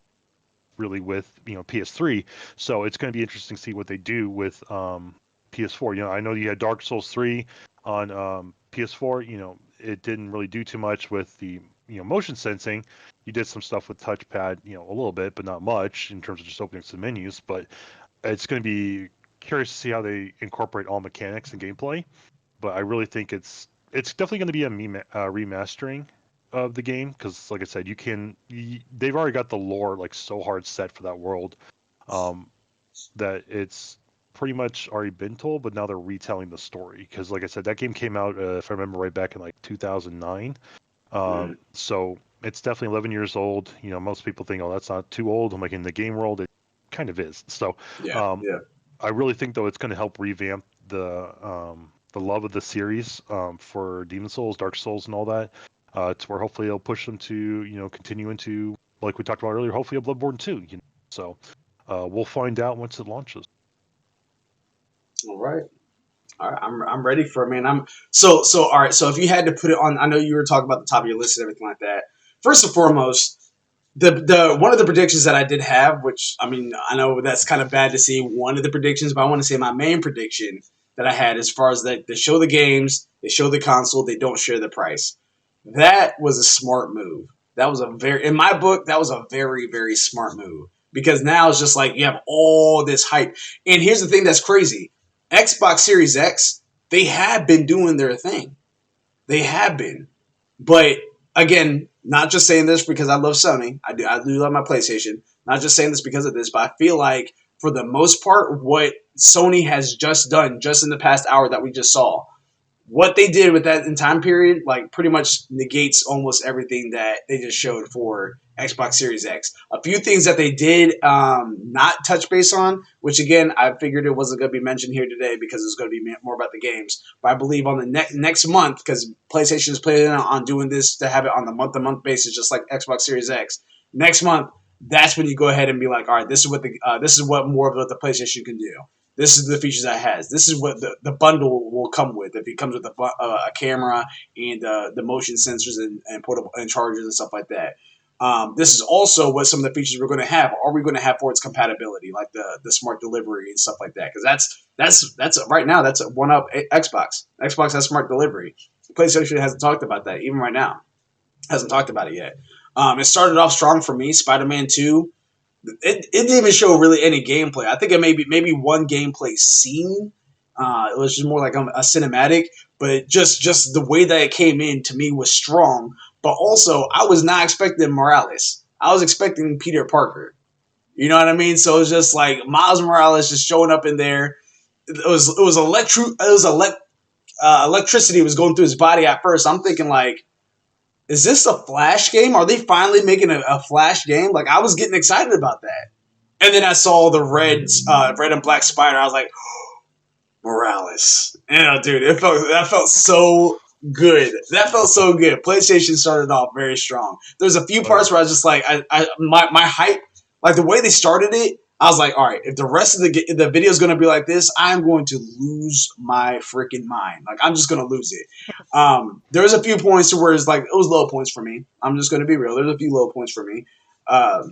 really with PS3. So it's going to be interesting to see what they do with PS4. I know you had Dark Souls 3 on PS4. It didn't really do too much with the motion sensing. You did some stuff with touchpad, a little bit, but not much in terms of just opening some menus. But it's going to be curious to see how they incorporate all mechanics and gameplay. But I really think it's definitely going to be a remastering of the game because, like I said, they've already got the lore like so hard set for that world that it's pretty much already been told, but now they're retelling the story because, like I said, that game came out if I remember right back in like 2009. So it's definitely 11 years old. Most people think, oh, that's not too old. I'm like, in the game world, it kind of is. So I really think though it's going to help revamp the love of the series for Demon Souls, Dark Souls, and all that. To where hopefully it'll push them to continue into, like we talked about earlier, hopefully a Bloodborne 2. So we'll find out once it launches. All right. I'm ready for it, man. All right. So if you had to put it on, I know you were talking about the top of your list and everything like that. First and foremost, the one of the predictions that I did have, which I mean, I know that's kind of bad to see one of the predictions, but I want to say my main prediction that I had as far as that they show the games, they show the console, they don't share the price. That was a smart move. That was in my book, that was a very, very smart move because now it's just like you have all this hype. And here's the thing that's crazy. Xbox Series X, they have been doing their thing. They have been. But again, not just saying this because I love Sony. I do love my PlayStation. Not just saying this because of this, but I feel like for the most part, what Sony has just done just in the past hour that we just saw, what they did with that in time period, like pretty much negates almost everything that they just showed for Xbox Series X. A few things that they did not touch base on, which again, I figured it wasn't going to be mentioned here today because it's going to be more about the games. But I believe on the next month, because PlayStation is planning on doing this to have it on the month-to-month basis, just like Xbox Series X. Next month, that's when you go ahead and be like, all right, this is what more of what the PlayStation can do. This is the features that it has. This is what the bundle will come with. If it comes with a camera and the motion sensors and portable and chargers and stuff like that. This is also what some of the features we're going to have. Are we going to have for its compatibility, like the smart delivery and stuff like that? Because that's right now that's one up Xbox. Xbox has smart delivery. PlayStation hasn't talked about that even right now. Hasn't talked about it yet. It started off strong for me. Spider-Man 2. It didn't even show really any gameplay. I think it maybe one gameplay scene. It was just more like a cinematic, but just the way that it came in to me was strong. But also, I was not expecting Morales. I was expecting Peter Parker. You know what I mean? So it was just like Miles Morales just showing up in there. Electricity was going through his body at first. I'm thinking like, is this a Flash game? Are they finally making a Flash game? Like, I was getting excited about that. And then I saw the red and black spider. I was like, oh, Morales. Dude, that felt so good. That felt so good. PlayStation started off very strong. There's a few parts where I was just like, my hype, like the way they started it, I was like, all right, if the rest of the video is going to be like this, I'm going to lose my freaking mind. Like, I'm just going to lose it. There was a few points to where it's like, it was low points for me. I'm just going to be real. There's a few low points for me. A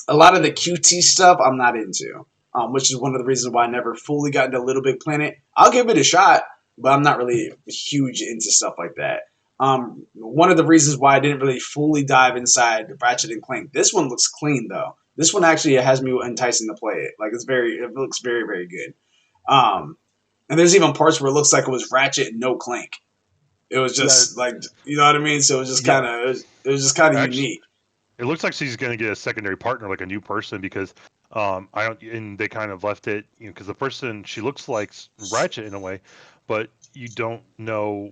lot of the QT stuff I'm not into, which is one of the reasons why I never fully got into Little Big Planet. I'll give it a shot, but I'm not really huge into stuff like that. One of the reasons why I didn't really fully dive inside Ratchet and Clank. This one looks clean, though. This one actually has me enticing to play it. Like, it looks very, very good. And there's even parts where it looks like it was Ratchet and no Clank. It was just like, you know what I mean? So it was just kind of, unique. It looks like she's going to get a secondary partner, like a new person, because and they kind of left it, because the person, she looks like Ratchet in a way, but you don't know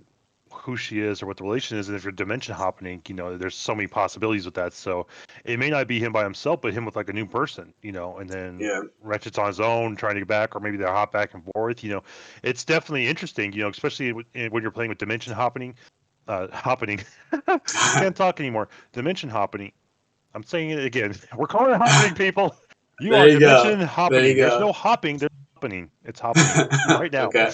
who she is or what the relation is, and if you're dimension hopping, there's so many possibilities with that. So it may not be him by himself, but him with like a new person, and then Ratchet's on his own trying to get back, or maybe they hop back and forth. It's definitely interesting, especially when you're playing with dimension hopping. Can't talk anymore. Dimension hopping. I'm saying it again. We're calling it hopping, people. You There are you go. dimension There hopping. you There's go. no hopping. There's happening. It's happening right now. Okay.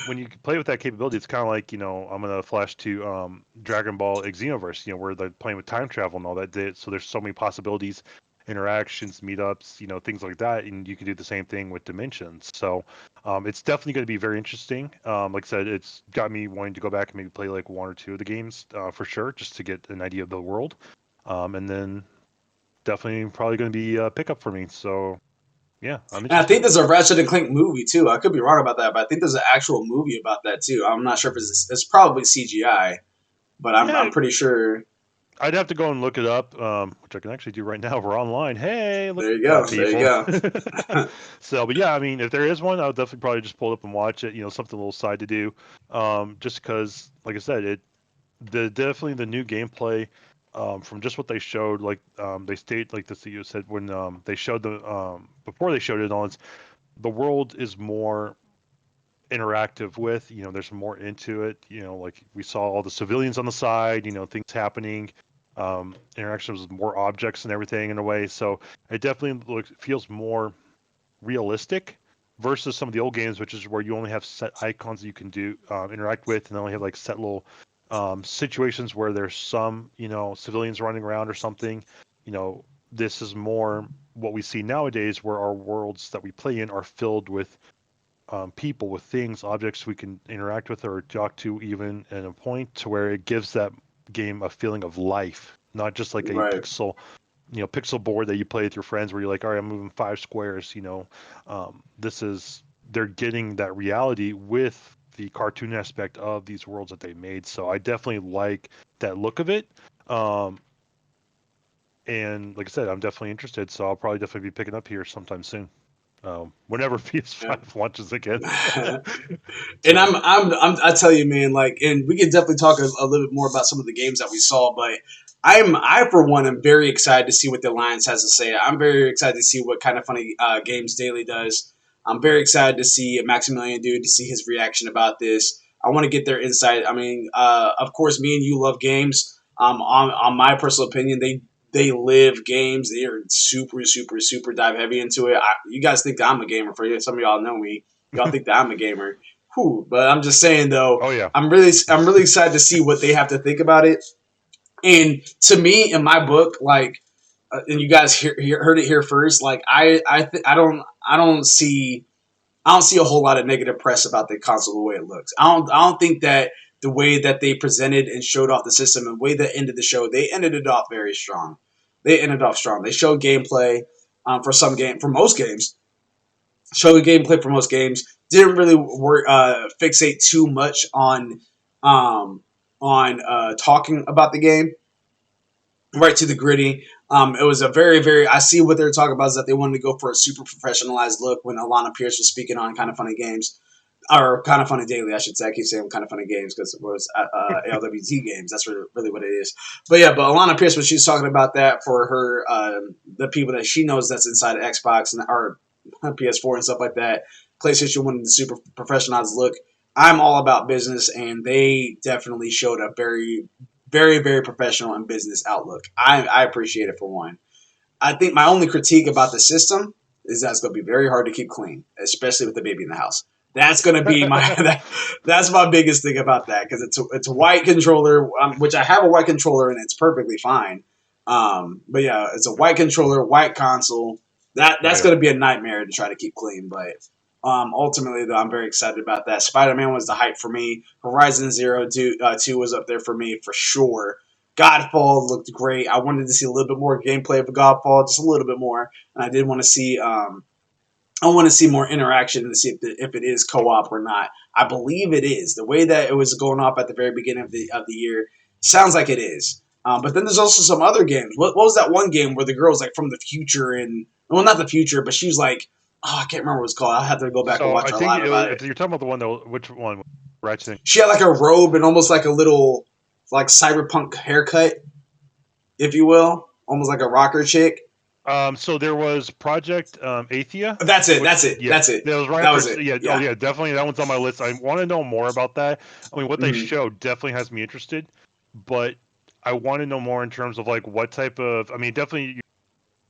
When you play with that capability, it's kind of like, I'm gonna flash to Dragon Ball Xenoverse, where they're playing with time travel and all that. So there's so many possibilities, interactions, meetups, things like that, and you can do the same thing with dimensions. So it's definitely going to be very interesting. Like I said, it's got me wanting to go back and maybe play like one or two of the games for sure, just to get an idea of the world, and then definitely probably going to be a pickup for me. So yeah, I'm And I interested. think there's a Ratchet and Clank movie too. I could be wrong about that, but I think there's an actual movie about that too. I'm not sure if it's probably CGI, but I'm pretty sure. I'd have to go and look it up, which I can actually do right now. We're online. Hey, look There you at go. that, There you people. go. So, but yeah, I mean, if there is one, I'll definitely probably just pull it up and watch it. Something a little side to do, just because, like I said, definitely the new gameplay, from just what they showed, like they state, like the CEO said when they showed before they showed it on, the world is more interactive with, there's more into it, like we saw all the civilians on the side, things happening, interactions with more objects and everything in a way. So it definitely feels more realistic versus some of the old games, which is where you only have set icons that you can do interact with, and they only have like set little situations where there's some civilians running around or something. This is more what we see nowadays, where our worlds that we play in are filled with people, with things, objects we can interact with or talk to, even at a point to where it gives that game a feeling of life, not just like a Right. pixel board that you play with your friends where you're like, all right, I'm moving 5 squares. They're getting that reality with the cartoon aspect of these worlds that they made. So I definitely like that look of it. And like I said, I'm definitely interested. So I'll probably definitely be picking up here sometime soon. Whenever PS5 launches again. And I tell you, man, like, and we can definitely talk a little bit more about some of the games that we saw, but I for one am very excited to see what the Alliance has to say. I'm very excited to see what Kind of Funny Games Daily does. I'm very excited to see Maximilian Dude, to see his reaction about this. I want to get their insight. I mean, of course, me and you love games. On my personal opinion, they live games. They are super, super, super dive heavy into it. You guys think that I'm a gamer? For you, some of y'all know me. Y'all think that I'm a gamer. Whew. But I'm just saying though. Oh yeah. I'm really excited to see what they have to think about it. And to me, in my book, like, and you guys heard it here first. Like, I don't see a whole lot of negative press about the console the way it looks. I don't think that the way that they presented and showed off the system and the way that ended the show, they ended it off very strong. They ended off strong. They showed gameplay for most games. Showed gameplay for most games. Didn't really fixate too much on talking about the game. Right to the gritty. It was a very, very. I see what they're talking about is that they wanted to go for a super professionalized look when Alana Pierce was speaking on Kind of Funny Games, or Kind of Funny Daily, I should say. I keep saying Kind of Funny Games because it was ALWT Games. That's really what it is. But yeah, but Alana Pierce, when she's talking about that for her, the people that she knows that's inside of Xbox and or PS4 and stuff like that, PlayStation wanted the super professionalized look. I'm all about business, and they definitely showed a very, very, very professional and business outlook. I appreciate it for one. I think my only critique about the system is that it's going to be very hard to keep clean, especially with the baby in the house. That's going to be that's my biggest thing about that, because it's a white controller, which I have a white controller and it's perfectly fine. But yeah, it's a white controller, white console. That's going to be a nightmare to try to keep clean, but. Ultimately, though, I'm very excited about that. Spider-Man was the hype for me. Horizon 2 was up there for me for sure. Godfall looked great. I wanted to see a little bit more gameplay of Godfall, just a little bit more, and I did want to see. I want to see more interaction and see if it is co-op or not. I believe it is. The way that it was going off at the very beginning of the year sounds like it is. But then there's also some other games. What was that one game where the girl was like from the future and not the future, but she was like. Oh, I can't remember what it's called. I'll have to go back and watch a lot about it. You're talking about the one that, which one? Ratchet. She had like a robe and almost like a little, like cyberpunk haircut, if you will, almost like a rocker chick. So there was Project Athia. That's it. That's it. Yeah, that's it. That was right. That was it. Yeah. Oh yeah, definitely. That one's on my list. I want to know more about that. I mean, what they showed definitely has me interested, but I want to know more in terms of like what type of. I mean, definitely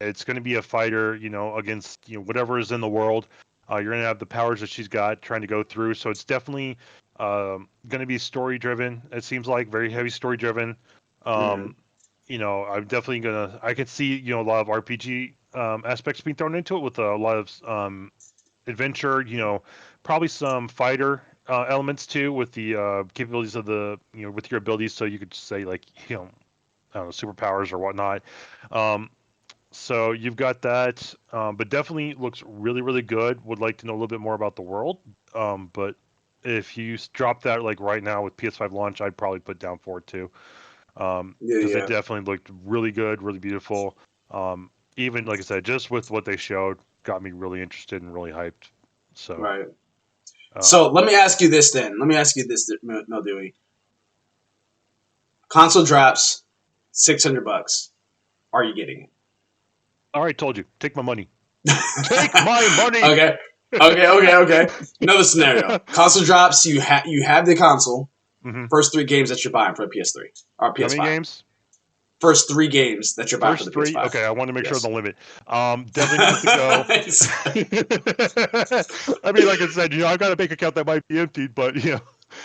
It's going to be a fighter, against whatever is in the world. You're going to have the powers that she's got trying to go through. So it's definitely going to be story driven. It seems like very heavy story driven. I'm definitely gonna. I could see a lot of RPG aspects being thrown into it with a lot of adventure. Probably some fighter elements too with the capabilities of with your abilities. So you could say like I don't know, superpowers or whatnot. So you've got that, but definitely looks really, really good. Would like to know a little bit more about the world. But if you drop that like right now with PS5 launch, I'd probably put down for it too. Because it definitely looked really good, really beautiful. Even like I said, just with what they showed, got me really interested and really hyped. So right. So let me ask you this then. Let me ask you this, Mel Dewey. Console drops $600. Are you getting it? All right, told you. Take my money. Take my money. Okay. Another scenario. Console drops. You have the console. Mm-hmm. First 3 games that you're buying for the PS3 or PS5. How many games? First 3 games that you're buying for the PS5. Okay, I want to make sure of the limit. Definitely needs to go. I mean, like I said, I've got a bank account that might be emptied, but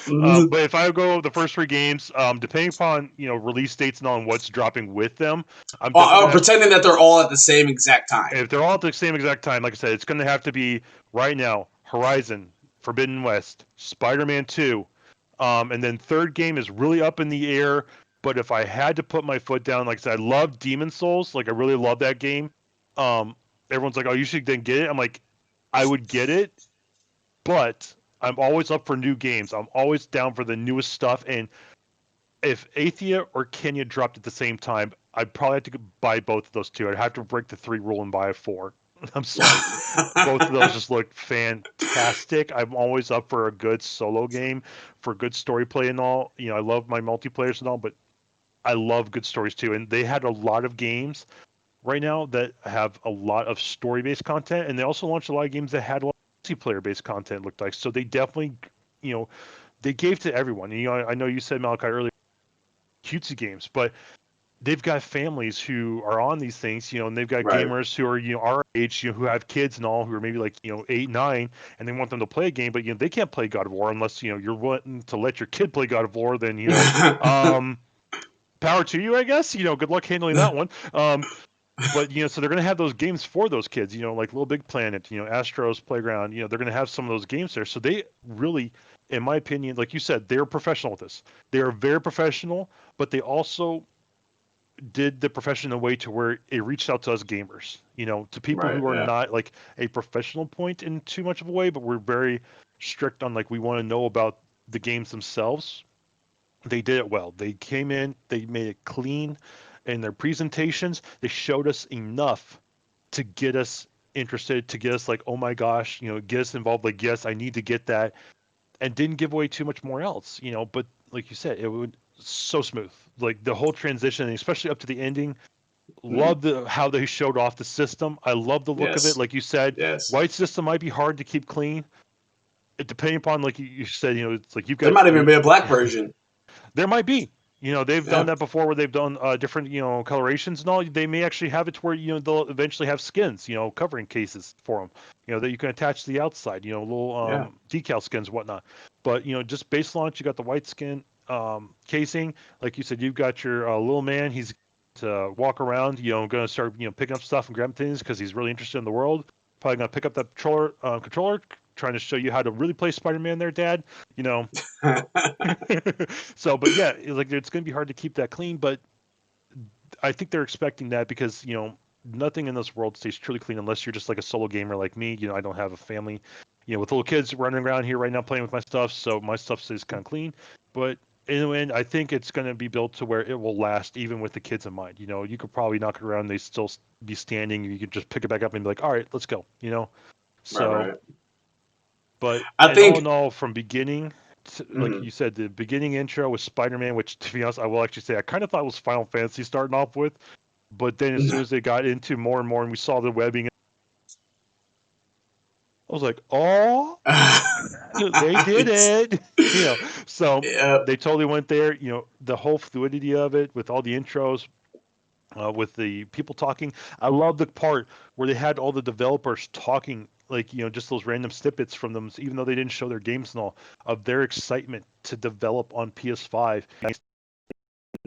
but if I go the first 3 games, depending upon release dates and on what's dropping with them, I'm pretending that they're all at the same exact time. If they're all at the same exact time, like I said, it's going to have to be right now. Horizon, Forbidden West, Spider-Man 2, and then third game is really up in the air. But if I had to put my foot down, like I said, I love Demon Souls. Like I really love that game. Everyone's like, "Oh, you should then get it." I'm like, I would get it, but I'm always up for new games. I'm always down for the newest stuff. And if Athia or Kenya dropped at the same time, I'd probably have to buy both of those two. I'd have to break the 3 rule and buy a 4. I'm sorry. Both of those just look fantastic. I'm always up for a good solo game, for good story play and all. I love my multiplayers and all, but I love good stories too. And they had a lot of games right now that have a lot of story-based content, and they also launched a lot of games that had a lot of multiplayer-based content, it looked like. So they definitely, they gave to everyone. And, I know you said, Malachi, earlier, cutesy games, but they've got families who are on these things, and they've got gamers who are, our age, who have kids and all, who are maybe like, 8, 9, and they want them to play a game, but they can't play God of War unless, you're wanting to let your kid play God of War. Then, power to you, I guess. Good luck handling that one. But so they're going to have those games for those kids, like Little Big Planet, Astro's Playground. They're going to have some of those games there. So they really, in my opinion, like you said, they're professional with this. They are very professional, but they also did the profession in a way to where it reached out to us gamers, to people who are not like a professional point in too much of a way, but we're very strict on like we want to know about the games themselves. They did it well. They came in, they made it clean in their presentations. They showed us enough to get us interested, to get us like, oh my gosh, get us involved. Like, yes, I need to get that, and didn't give away too much more else, but like you said, it would so smooth, like the whole transition, especially up to the ending. Love how they showed off the system. I love the look of it. Like you said, white system might be hard to keep clean. It depending upon, like you said, it's like you've got. There might even be a black version. There might be. They've done that before, where they've done different, colorations and all. They may actually have it to where they'll eventually have skins, covering cases for them, that you can attach to the outside, little decal skins, whatnot. But just base launch, you got the white skin casing. Like you said, you've got your little man. He's to walk around, going to start, picking up stuff and grabbing things because he's really interested in the world. Probably going to pick up that controller, trying to show you how to really play Spider-Man there, Dad. So, but yeah, like it's going to be hard to keep that clean, but I think they're expecting that because, nothing in this world stays truly clean unless you're just like a solo gamer like me. I don't have a family, with little kids running around here right now playing with my stuff, so my stuff stays kind of clean. But in the end, I think it's going to be built to where it will last even with the kids in mind. You could probably knock it around, they still be standing, you could just pick it back up and be like, all right, let's go, So, right. But I think all in all, from beginning, like you said, the beginning intro was Spider-Man, which, to be honest, I will actually say I kind of thought it was Final Fantasy starting off with, but then as soon as they got into more and more, and we saw the webbing, I was like, "Oh, they did it!" So they totally went there. The whole fluidity of it with all the intros, with the people talking. I love the part where they had all the developers talking, like, just those random snippets from them, even though they didn't show their games and all, of their excitement to develop on PS5.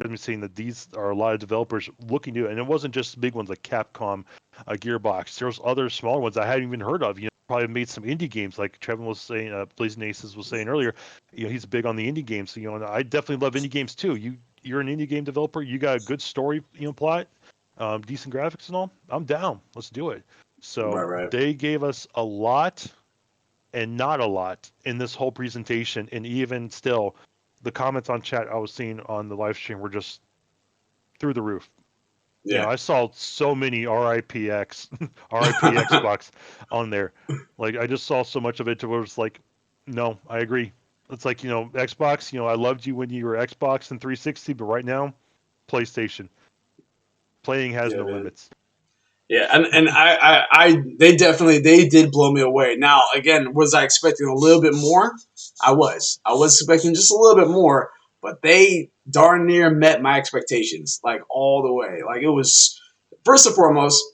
I'm saying that these are a lot of developers looking to it, and it wasn't just big ones like Capcom, Gearbox. There was other smaller ones I hadn't even heard of. Probably made some indie games, like Trevin was saying, Blazing Aces was saying earlier. He's big on the indie games. So, and I definitely love indie games too. You're an indie game developer. You got a good story, plot, decent graphics and all. I'm down. Let's do it. So right. They gave us a lot and not a lot in this whole presentation, and even still, the comments on chat I was seeing on the live stream were just through the roof. Yeah. I saw so many RIPX, RIP Xbox on there. Like, I just saw so much of it to where it's like, no, I agree. It's like, Xbox, I loved you when you were Xbox and 360, but right now, PlayStation. Playing has no limits. Yeah, and they did blow me away. Now, again, was I expecting a little bit more? I was expecting just a little bit more, but they darn near met my expectations, like all the way. Like, it was, first and foremost,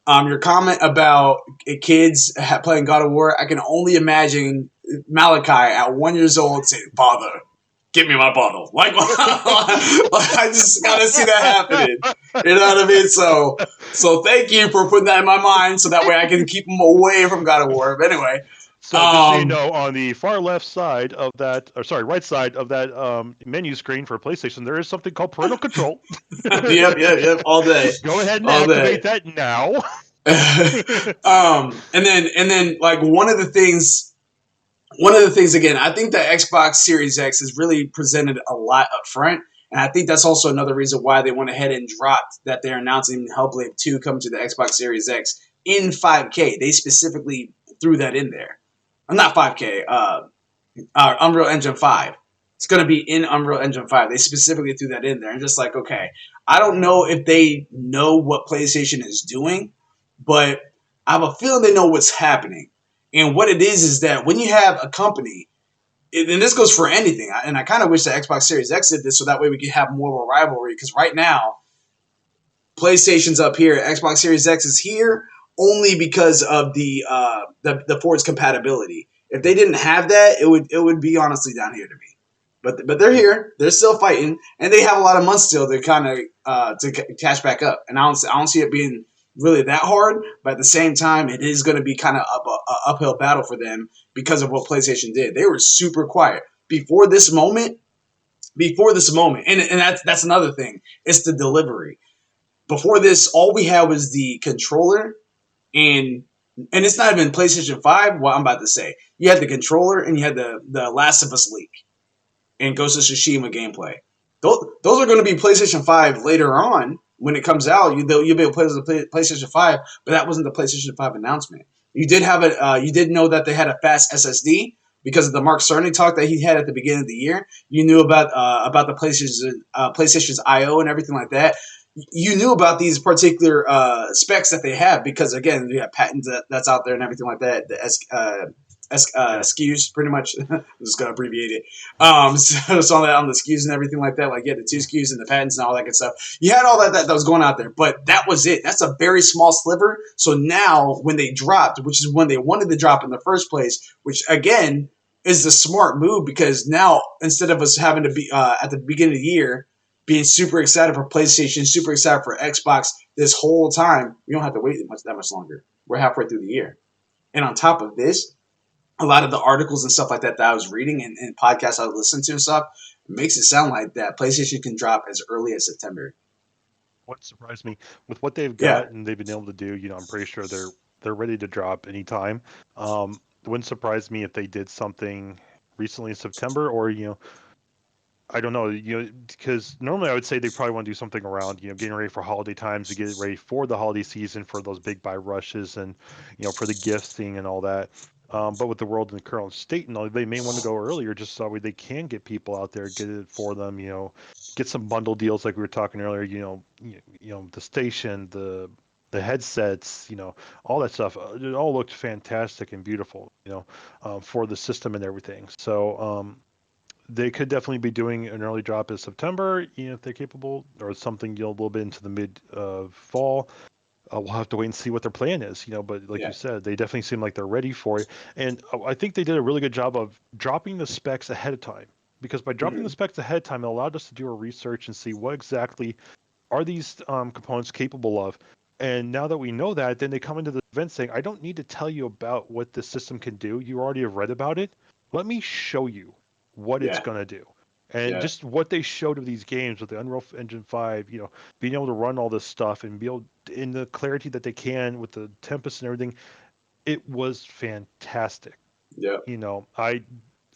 your comment about kids playing God of War. I can only imagine Malachi at 1 year old saying, "Father, give me my bottle." Like, I just gotta see that happening. You know what I mean? So thank you for putting that in my mind, so that way I can keep them away from God of War. But anyway, so just so you know, on the far left side of that, right side of that menu screen for PlayStation, there is something called parental control. Yep, all day. Go ahead and all activate day. that now. And then like one of the things again, I think that Xbox Series X has really presented a lot up front. And I think that's also another reason why they went ahead and dropped that they're announcing Hellblade 2 coming to the Xbox Series X in 5K. They specifically threw that in there. Not 5K, Unreal Engine 5. It's going to be in Unreal Engine 5. They specifically threw that in there. And just like, okay, I don't know if they know what PlayStation is doing, but I have a feeling they know what's happening. And what it is that when you have a company, and this goes for anything, and I kind of wish the Xbox Series X did this so that way we could have more of a rivalry, because right now, PlayStation's up here, Xbox Series X is here only because of the Ford's compatibility. If they didn't have that, it would be honestly down here to me. But they're here, they're still fighting, and they have a lot of months still to kind of to catch back up. And I don't see it being really that hard, but at the same time, it is going to be kind of an uphill battle for them because of what PlayStation did. They were super quiet before this moment, and that's another thing. It's the delivery. Before this, all we had was the controller, and it's not even PlayStation 5. What I'm about to say, you had the controller and you had the Last of Us leak and Ghost of Tsushima gameplay. Those are going to be PlayStation 5 later on when it comes out. You'll be able to play the PlayStation 5, but that wasn't the PlayStation 5 announcement. You did have it. You did know that they had a fast SSD because of the Mark Cerny talk that he had at the beginning of the year. You knew about the PlayStation's I/O and everything like that. You knew about these particular specs that they have because, again, you have patents that's out there and everything like that. The SKUs, pretty much. I'm just gonna abbreviate it. So on the SKUs and everything like that, like the 2 SKUs and the patents and all that good stuff. You had all that was going out there, but that was it. That's a very small sliver. So now when they dropped, which is when they wanted to drop in the first place, which again is the smart move, because now instead of us having to be at the beginning of the year being super excited for PlayStation, super excited for Xbox this whole time, we don't have to wait that much longer. We're halfway through the year. And on top of this, a lot of the articles and stuff like that I was reading and podcasts I was listening to and stuff, makes it sound like that PlayStation can drop as early as September. What surprised me with what they've got and they've been able to do, I'm pretty sure they're ready to drop anytime. It wouldn't surprise me if they did something recently in September, or I don't know, because normally I would say they probably want to do something around, getting ready for holiday times, to get ready for the holiday season, for those big buy rushes and, for the gifting and all that. But with the world in the current state and all, they may want to go earlier just so they can get people out there, get it for them, get some bundle deals like we were talking earlier, the station, the headsets, all that stuff. It all looked fantastic and beautiful, for the system and everything. So, they could definitely be doing an early drop in September, if they're capable, or something a little bit into the mid fall. We'll have to wait and see what their plan is, But like you said, they definitely seem like they're ready for it, and I think they did a really good job of dropping the specs ahead of time. Because by dropping the specs ahead of time, it allowed us to do our research and see what exactly are these components capable of. And now that we know that, then they come into the event saying, I don't need to tell you about what this system can do. You already have read about it. Let me show you what it's going to do. And just what they showed of these games with the Unreal Engine 5, being able to run all this stuff and be able, in the clarity that they can with the Tempest and everything, it was fantastic. Yeah.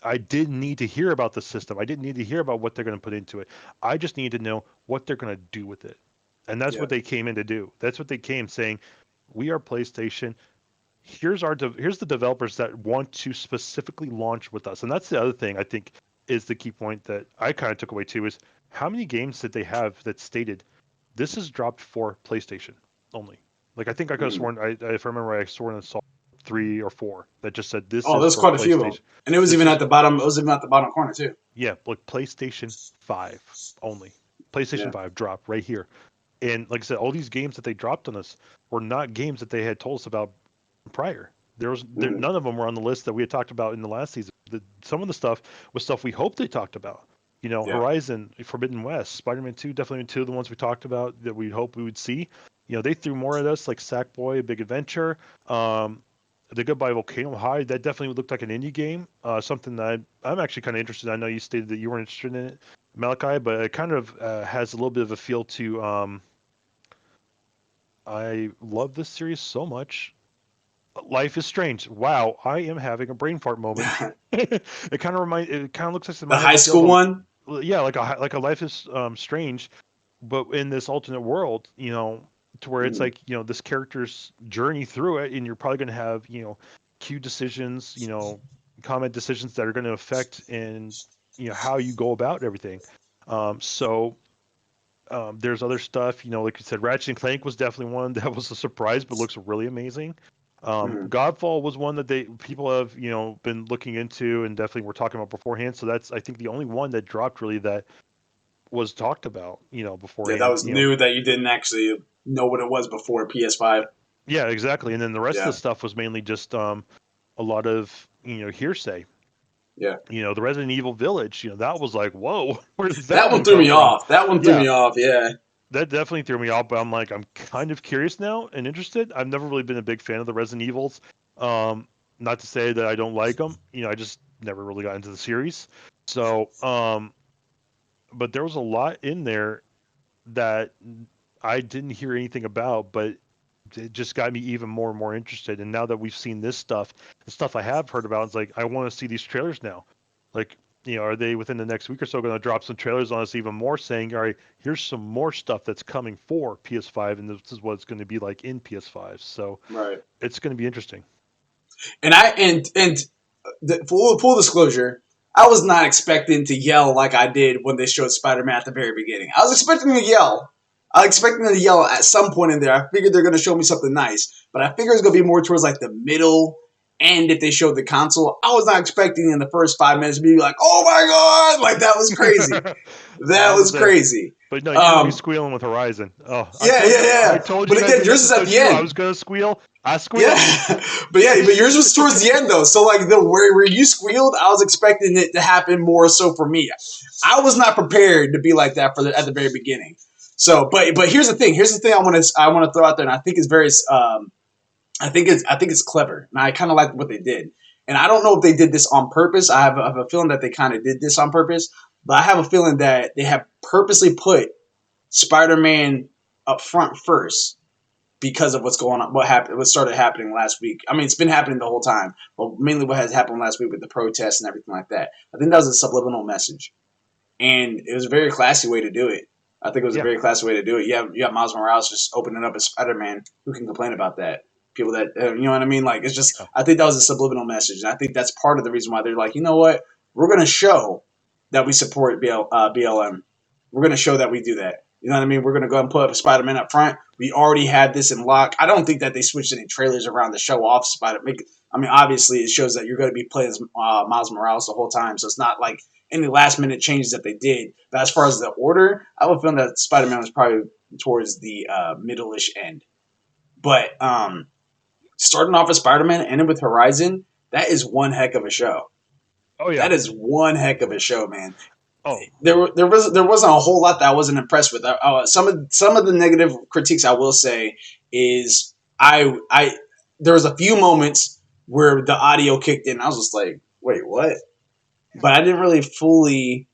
I didn't need to hear about the system. I didn't need to hear about what they're going to put into it. I just need to know what they're going to do with it. And that's what they came in to do. That's what they came saying. We are PlayStation. Here's the developers that want to specifically launch with us. And that's the other thing I think is the key point that I kind of took away too, is how many games did they have that stated this is dropped for PlayStation only? Like I think I could have sworn, if I remember right, I sworn I saw 3 or 4 that just said this is there's for quite a PlayStation. few of them. And it was even at the bottom. It was even at the bottom corner too. Yeah, like PlayStation 5 only. PlayStation 5 drop right here. And like I said, all these games that they dropped on us were not games that they had told us about prior. None of them were on the list that we had talked about in the last season. Some of the stuff was stuff we hoped they talked about. Horizon, Forbidden West, Spider-Man 2, definitely 2 of the ones we talked about that we hoped we would see. They threw more at us, like Sackboy, A Big Adventure, The Goodbye Volcano High. That definitely looked like an indie game, something that I'm actually kind of interested in. I know you stated that you weren't interested in it, Malachi, but it kind of has a little bit of a feel to I love this series so much. Life is Strange. Wow, I am having a brain fart moment. It kind of looks like the high school one. Yeah, like a Life is Strange, but in this alternate world, to where it's like, this character's journey through it, and you're probably going to have, key decisions, comment decisions that are going to affect and how you go about everything. There's other stuff, like you said, Ratchet and Clank was definitely one that was a surprise, but looks really amazing. Godfall was one that people have, been looking into and definitely were talking about beforehand. So that's, I think, the only one that dropped really that was talked about, beforehand. Yeah, that was new that you didn't actually know what it was before PS5. Yeah, exactly. And then the rest of the stuff was mainly just a lot of, hearsay. Yeah. The Resident Evil Village, that was like, whoa, where does that one threw me off. That one threw me off, yeah. That definitely threw me off, but I'm kind of curious now and interested. I've never really been a big fan of the Resident Evils. Not to say that I don't like them. I just never really got into the series. So, but there was a lot in there that I didn't hear anything about, but it just got me even more and more interested. And now that we've seen this stuff, the stuff I have heard about, it's like, I want to see these trailers now. Like, are they within the next week or so going to drop some trailers on us even more, saying, all right, here's some more stuff that's coming for PS5, and this is what it's going to be like in PS5. So it's going to be interesting. And full disclosure, I was not expecting to yell like I did when they showed Spider-Man at the very beginning. I was expecting to yell. I was expecting to yell at some point in there. I figured they're going to show me something nice, but I figured it's going to be more towards like the middle. And if they showed the console, I was not expecting in the first 5 minutes to be like, "Oh my god!" Like that was crazy. That was crazy. But no, you're gonna be squealing with Horizon. Oh, yeah. I told you. But again, yours is at the end. I was gonna squeal. I squealed. Yeah, but yours was towards the end though. So like where you squealed, I was expecting it to happen more so for me. I was not prepared to be like that at the very beginning. So, but here's the thing. Here's the thing I want to throw out there, and I think it's very. I think it's clever, and I kind of like what they did. And I don't know if they did this on purpose. I have a feeling that they kind of did this on purpose, but I have a feeling that they have purposely put Spider-Man up front first because of what's going on, what started happening last week. I mean, it's been happening the whole time, but mainly what has happened last week with the protests and everything like that. I think that was a subliminal message, and it was a very classy way to do it. I think it was a very classy way to do it. You have Miles Morales just opening up as Spider-Man. Who can complain about that? People that, you know what I mean? Like, it's just, I think that was a subliminal message. And I think that's part of the reason why they're like, you know what? We're going to show that we support BLM. We're going to show that we do that. You know what I mean? We're going to go and put Spider-Man up front. We already had this in lock. I don't think that they switched any trailers around to show off Spider-Man. I mean, obviously, it shows that you're going to be playing as Miles Morales the whole time. So it's not like any last minute changes that they did. But as far as the order, I would feel that Spider-Man was probably towards the middle-ish end. But starting off with Spider-Man, ending with Horizon, that is one heck of a show. Oh yeah, that is one heck of a show, man. Oh, there wasn't a whole lot that I wasn't impressed with. Some of the negative critiques I will say is there was a few moments where the audio kicked in. I was just like, wait, what? But I didn't really fully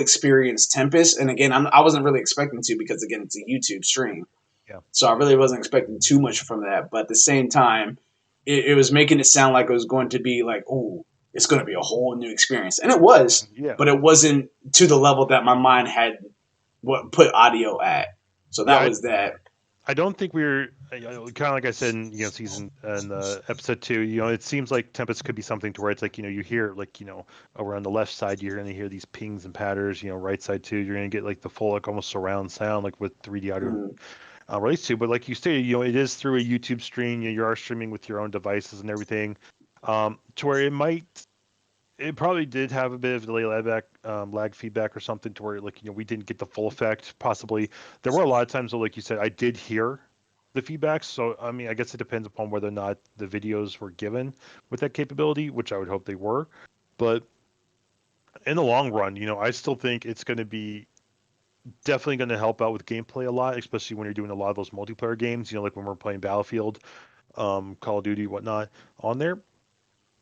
experience Tempest. And again, I wasn't really expecting to, because again, it's a YouTube stream. Yeah. So I really wasn't expecting too much from that. But at the same time, it was making it sound like it was going to be like, oh, it's going to be a whole new experience. And it was, Yeah. but it wasn't to the level that my mind had put audio at. So that was that. I don't think we're kind of like I said in season and episode 2. It seems like Tempest could be something to where it's like you hear like over on the left side you're gonna hear these pings and patters. Right side too, you're gonna get like the full like almost surround sound like with 3D audio released to. But like you stated, it is through a YouTube stream. You are streaming with your own devices and everything, to where it probably did have a bit of delay lag feedback or something, to where like we didn't get the full effect. Possibly there were a lot of times, though, like you said, I did hear the feedback. So I mean, I guess it depends upon whether or not the videos were given with that capability, which I would hope they were. But in the long run, I still think it's going to be definitely going to help out with gameplay a lot, especially when you're doing a lot of those multiplayer games. Like when we're playing Battlefield, Call of Duty, whatnot on there.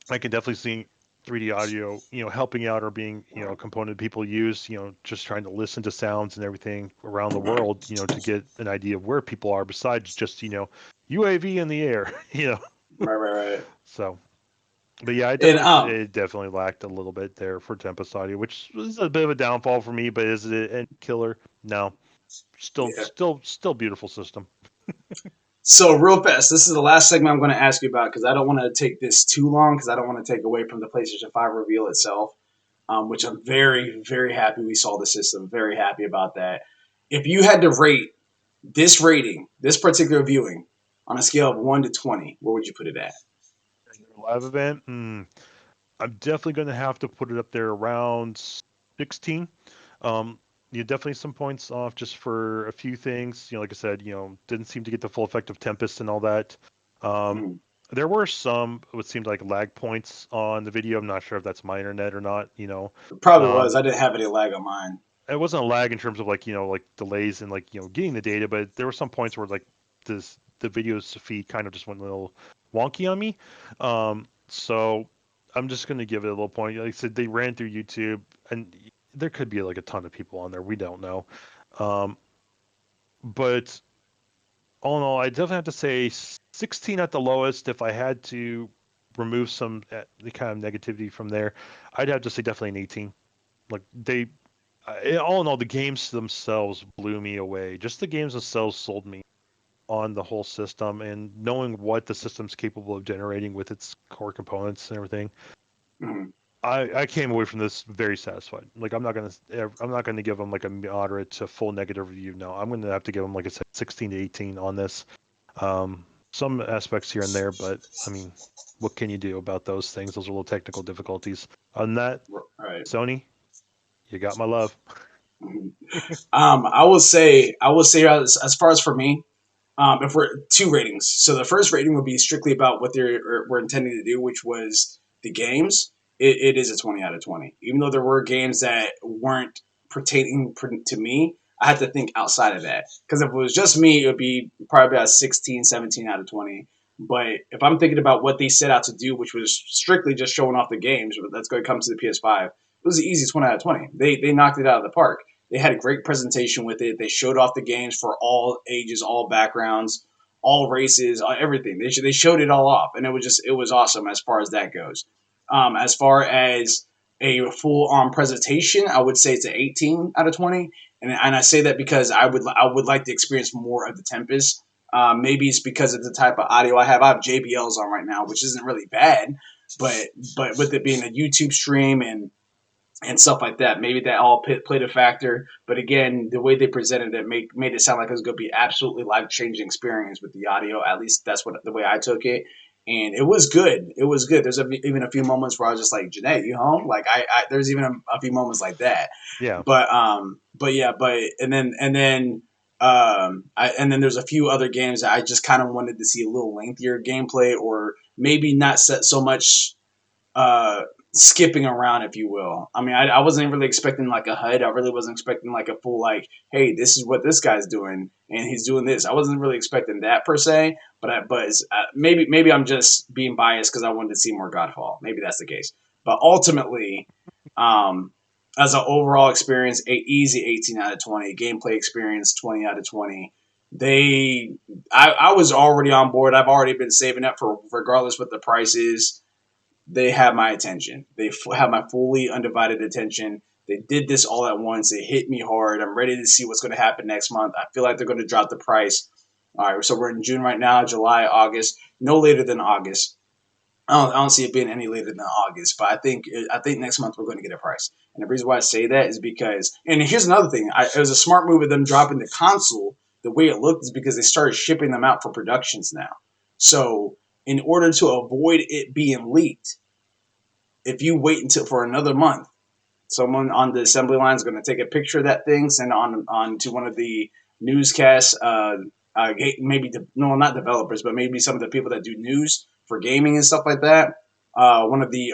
I can definitely see 3D audio, helping out, or being, a component people use, just trying to listen to sounds and everything around the world, to get an idea of where people are besides just, UAV in the air, Right. So, but yeah, it definitely lacked a little bit there for Tempest audio, which was a bit of a downfall for me. But is it a killer? No, still beautiful system. So real fast, this is the last segment I'm going to ask you about, because I don't want to take this too long, because I don't want to take away from the PlayStation 5 reveal itself, which I'm very, very happy we saw the system. Very happy about that. If you had to rate this particular viewing, on a scale of 1 to 20, where would you put it at? Live event? I'm definitely going to have to put it up there around 16. Definitely some points off just for a few things. Like I said, didn't seem to get the full effect of Tempest and all that. There were some, what seemed like lag points on the video. I'm not sure if that's my internet or not. It probably was. I didn't have any lag on mine. It wasn't a lag in terms of like like delays and like getting the data, but there were some points where like the video's feed kind of just went a little wonky on me. So I'm just going to give it a little point. Like I said, they ran through YouTube, and there could be like a ton of people on there. We don't know. But all in all, I definitely have to say 16 at the lowest. If I had to remove some the kind of negativity from there, I'd have to say definitely an 18. Like all in all, the games themselves blew me away. Just the games themselves sold me on the whole system, and knowing what the system's capable of generating with its core components and everything. I came away from this very satisfied. Like I'm not gonna give them like a moderate to full negative review. No, I'm gonna have to give them, like I said, 16 to 18 on this. Some aspects here and there, but I mean, what can you do about those things? Those are little technical difficulties. On that, right. Sony, you got my love. I will say as far as for me, if we're 2 ratings, so the first rating would be strictly about what we're intending to do, which was the games. It is a 20 out of 20. Even though there were games that weren't pertaining to me, I had to think outside of that. Because if it was just me, it would be probably about 16, 17 out of 20. But if I'm thinking about what they set out to do, which was strictly just showing off the games, that's going to come to the PS5, it was the easy 20 out of 20. They knocked it out of the park. They had a great presentation with it. They showed off the games for all ages, all backgrounds, all races, everything. They showed it all off, and it was awesome as far as that goes. As far as a full-on presentation, I would say it's an 18 out of 20, and I say that because I would like to experience more of the Tempest. Maybe it's because of the type of audio I have. I have JBLs on right now, which isn't really bad, but with it being a YouTube stream and stuff like that, maybe that all played a factor. But again, the way they presented it made it sound like it was going to be absolutely life-changing experience with the audio. At least that's the way I took it. And it was good. It was good. There's even a few moments where I was just like, Jeanette, you home? Like there's even a few moments like that. Yeah. And then there's a few other games that I just kind of wanted to see a little lengthier gameplay, or maybe not set so much skipping around, if you will. I mean, I wasn't really expecting like a HUD. I really wasn't expecting like a full like, hey, this is what this guy's doing and he's doing this. I wasn't really expecting that per se. But maybe I'm just being biased because I wanted to see more Godfall. Maybe that's the case. But ultimately, as an overall experience, easy 18 out of 20. Gameplay experience, 20 out of 20. I was already on board. I've already been saving up for regardless what the price is. They have my attention. They have my fully undivided attention. They did this all at once. It hit me hard. I'm ready to see what's going to happen next month. I feel like they're going to drop the price. All right, so we're in June right now, July, August, no later than August. I don't see it being any later than August, but I think next month we're going to get a price. And the reason why I say that is because, and here's another thing, it was a smart move of them dropping the console the way it looked is because they started shipping them out for productions now. So in order to avoid it being leaked, if you wait until for another month, someone on the assembly line is going to take a picture of that thing, send it on to one of the newscasts, not developers, but maybe some of the people that do news for gaming and stuff like that. One of the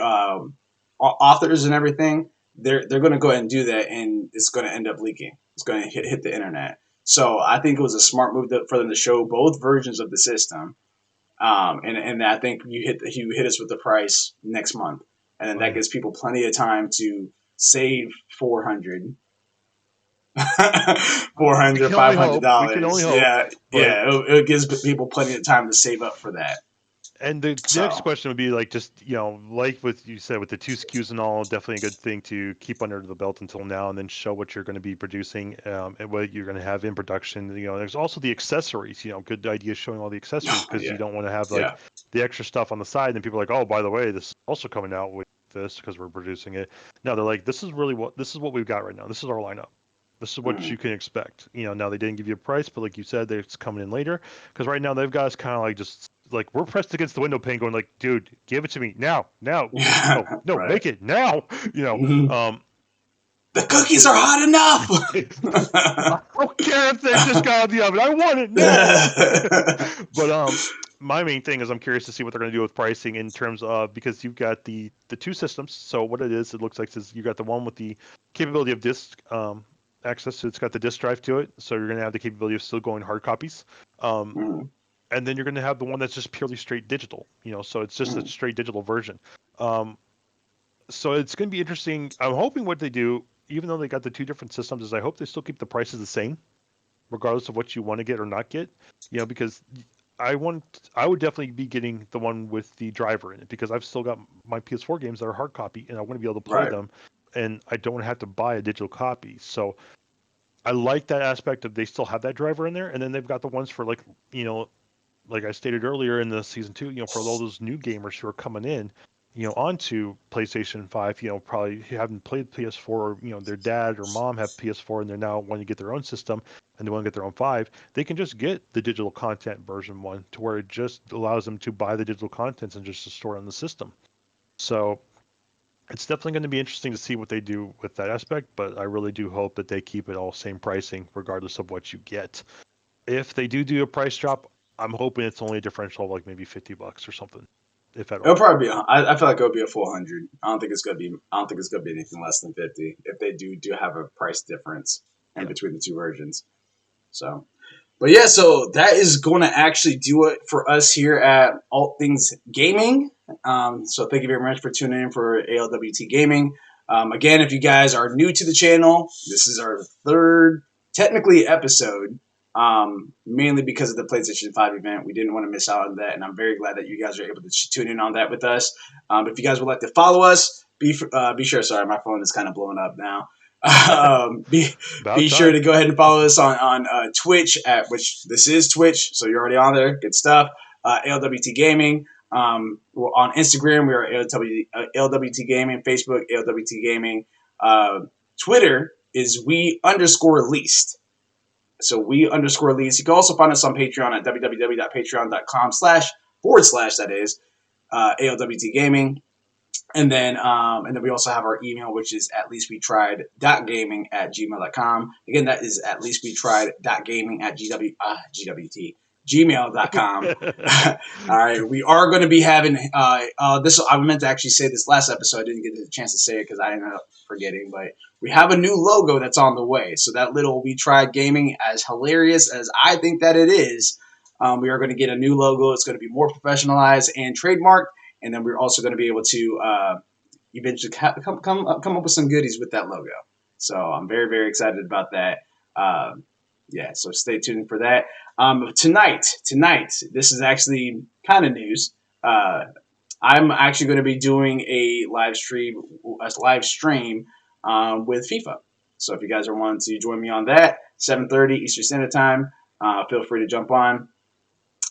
authors and everything, they're going to go ahead and do that, and it's going to end up leaking. It's going to hit the internet. So I think it was a smart move for them to show both versions of the system. And I think you hit us with the price next month, and then that gives people plenty of time to save $400, $500. Yeah. It gives people plenty of time to save up for that. And the next question would be like, just, like what you said with the 2 SKUs and all, definitely a good thing to keep under the belt until now, and then show what you're going to be producing and what you're going to have in production. There's also the accessories, good idea showing all the accessories, because you don't want to have the extra stuff on the side and people are like, oh, by the way, this is also coming out with this because we're producing it. No, they're like, this is what we've got right now. This is our lineup. This is what you can expect. Now they didn't give you a price, but like you said, it's coming in later, because right now they've got us kind of like just like we're pressed against the window pane, going like, dude, give it to me now, no, right. Make it now. The cookies are hot enough. I don't care if they just got out of the oven. I want it now. But my main thing is I'm curious to see what they're going to do with pricing in terms of, because you've got the 2 systems. So what it looks like is you got the one with the capability of disk access. So it's got the disk drive to it. So you're going to have the capability of still going hard copies. And then you're going to have the one that's just purely straight digital, so it's just a straight digital version. So it's going to be interesting. I'm hoping what they do, even though they got the 2 different systems, is I hope they still keep the prices the same, regardless of what you want to get or not get, because I would definitely be getting the one with the driver in it, because I've still got my PS4 games that are hard copy and I want to be able to play them, and I don't have to buy a digital copy. So I like that aspect of they still have that driver in there, and then they've got the ones for like I stated earlier in the season 2, for all those new gamers who are coming in, onto PlayStation 5, probably haven't played PS4, or, their dad or mom have PS4 and they're now wanting to get their own system and they want to get their own 5, they can just get the digital content version 1, to where it just allows them to buy the digital contents and just to store it on the system. So it's definitely going to be interesting to see what they do with that aspect, but I really do hope that they keep it all same pricing regardless of what you get. If they do a price drop, I'm hoping it's only a differential of like maybe $50 or something, if at all. It'll probably be. I feel like it'll be a 400. I don't think it's gonna be anything less than 50. If they do have a price difference in between the 2 versions. So, but yeah, so that is going to actually do it for us here at All Things Gaming. So thank you very much for tuning in for ALWT Gaming. Again, if you guys are new to the channel, this is our 3rd technically episode. Mainly because of the PlayStation 5 event. We didn't want to miss out on that, and I'm very glad that you guys are able to tune in on that with us. If you guys would like to follow us, be sure. Sorry, my phone is kind of blowing up now. Be sure to go ahead and follow us on Twitch, which this is Twitch, so you're already on there. Good stuff. ALWT Gaming. We're on Instagram. We are ALWT Gaming. Facebook, ALWT Gaming. Twitter is we_least. So we_least. You can also find us on Patreon at www.patreon.com/the / that is ALWT Gaming. And then we also have our email, which is atleastwetried.gaming@gmail.com. Again, that is atleastwetried.gaming@gmail.com. All right, we are going to be having this. I meant to actually say this last episode. I didn't get the chance to say it because I ended up forgetting. But we have a new logo that's on the way. So that little "We Tried Gaming," as hilarious as I think that it is, we are going to get a new logo. It's going to be more professionalized and trademarked. And then we're also going to be able to eventually come up with some goodies with that logo. So I'm very, very excited about that. Yeah, so stay tuned for that. Tonight, this is actually kind of news. I'm actually going to be doing a live stream with FIFA. So if you guys are wanting to join me on that, 7:30 Eastern Standard Time, feel free to jump on.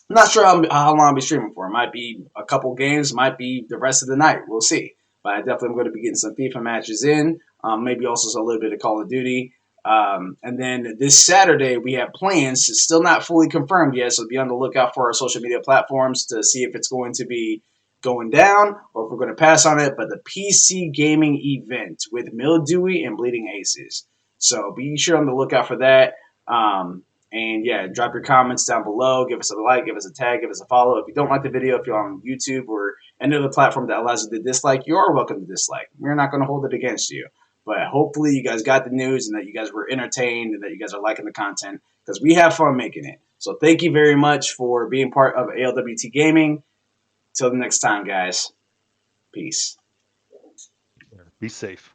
I'm not sure how long I'll be streaming for. It might be a couple games, might be the rest of the night. We'll see. But I definitely am going to be getting some FIFA matches in, maybe also a little bit of Call of Duty. And then this Saturday, we have plans. It's still not fully confirmed yet, so be on the lookout for our social media platforms to see if it's going to be going down or if we're going to pass on it. But the PC gaming event with Mildewy and Bleeding Aces. So be sure on the lookout for that. And yeah, drop your comments down below. Give us a like, give us a tag, give us a follow. If you don't like the video, if you're on YouTube or any other platform that allows you to dislike, you are welcome to dislike. We're not going to hold it against you. But hopefully you guys got the news and that you guys were entertained and that you guys are liking the content because we have fun making it. So thank you very much for being part of ALWT Gaming. Till the next time, guys. Peace. Be safe.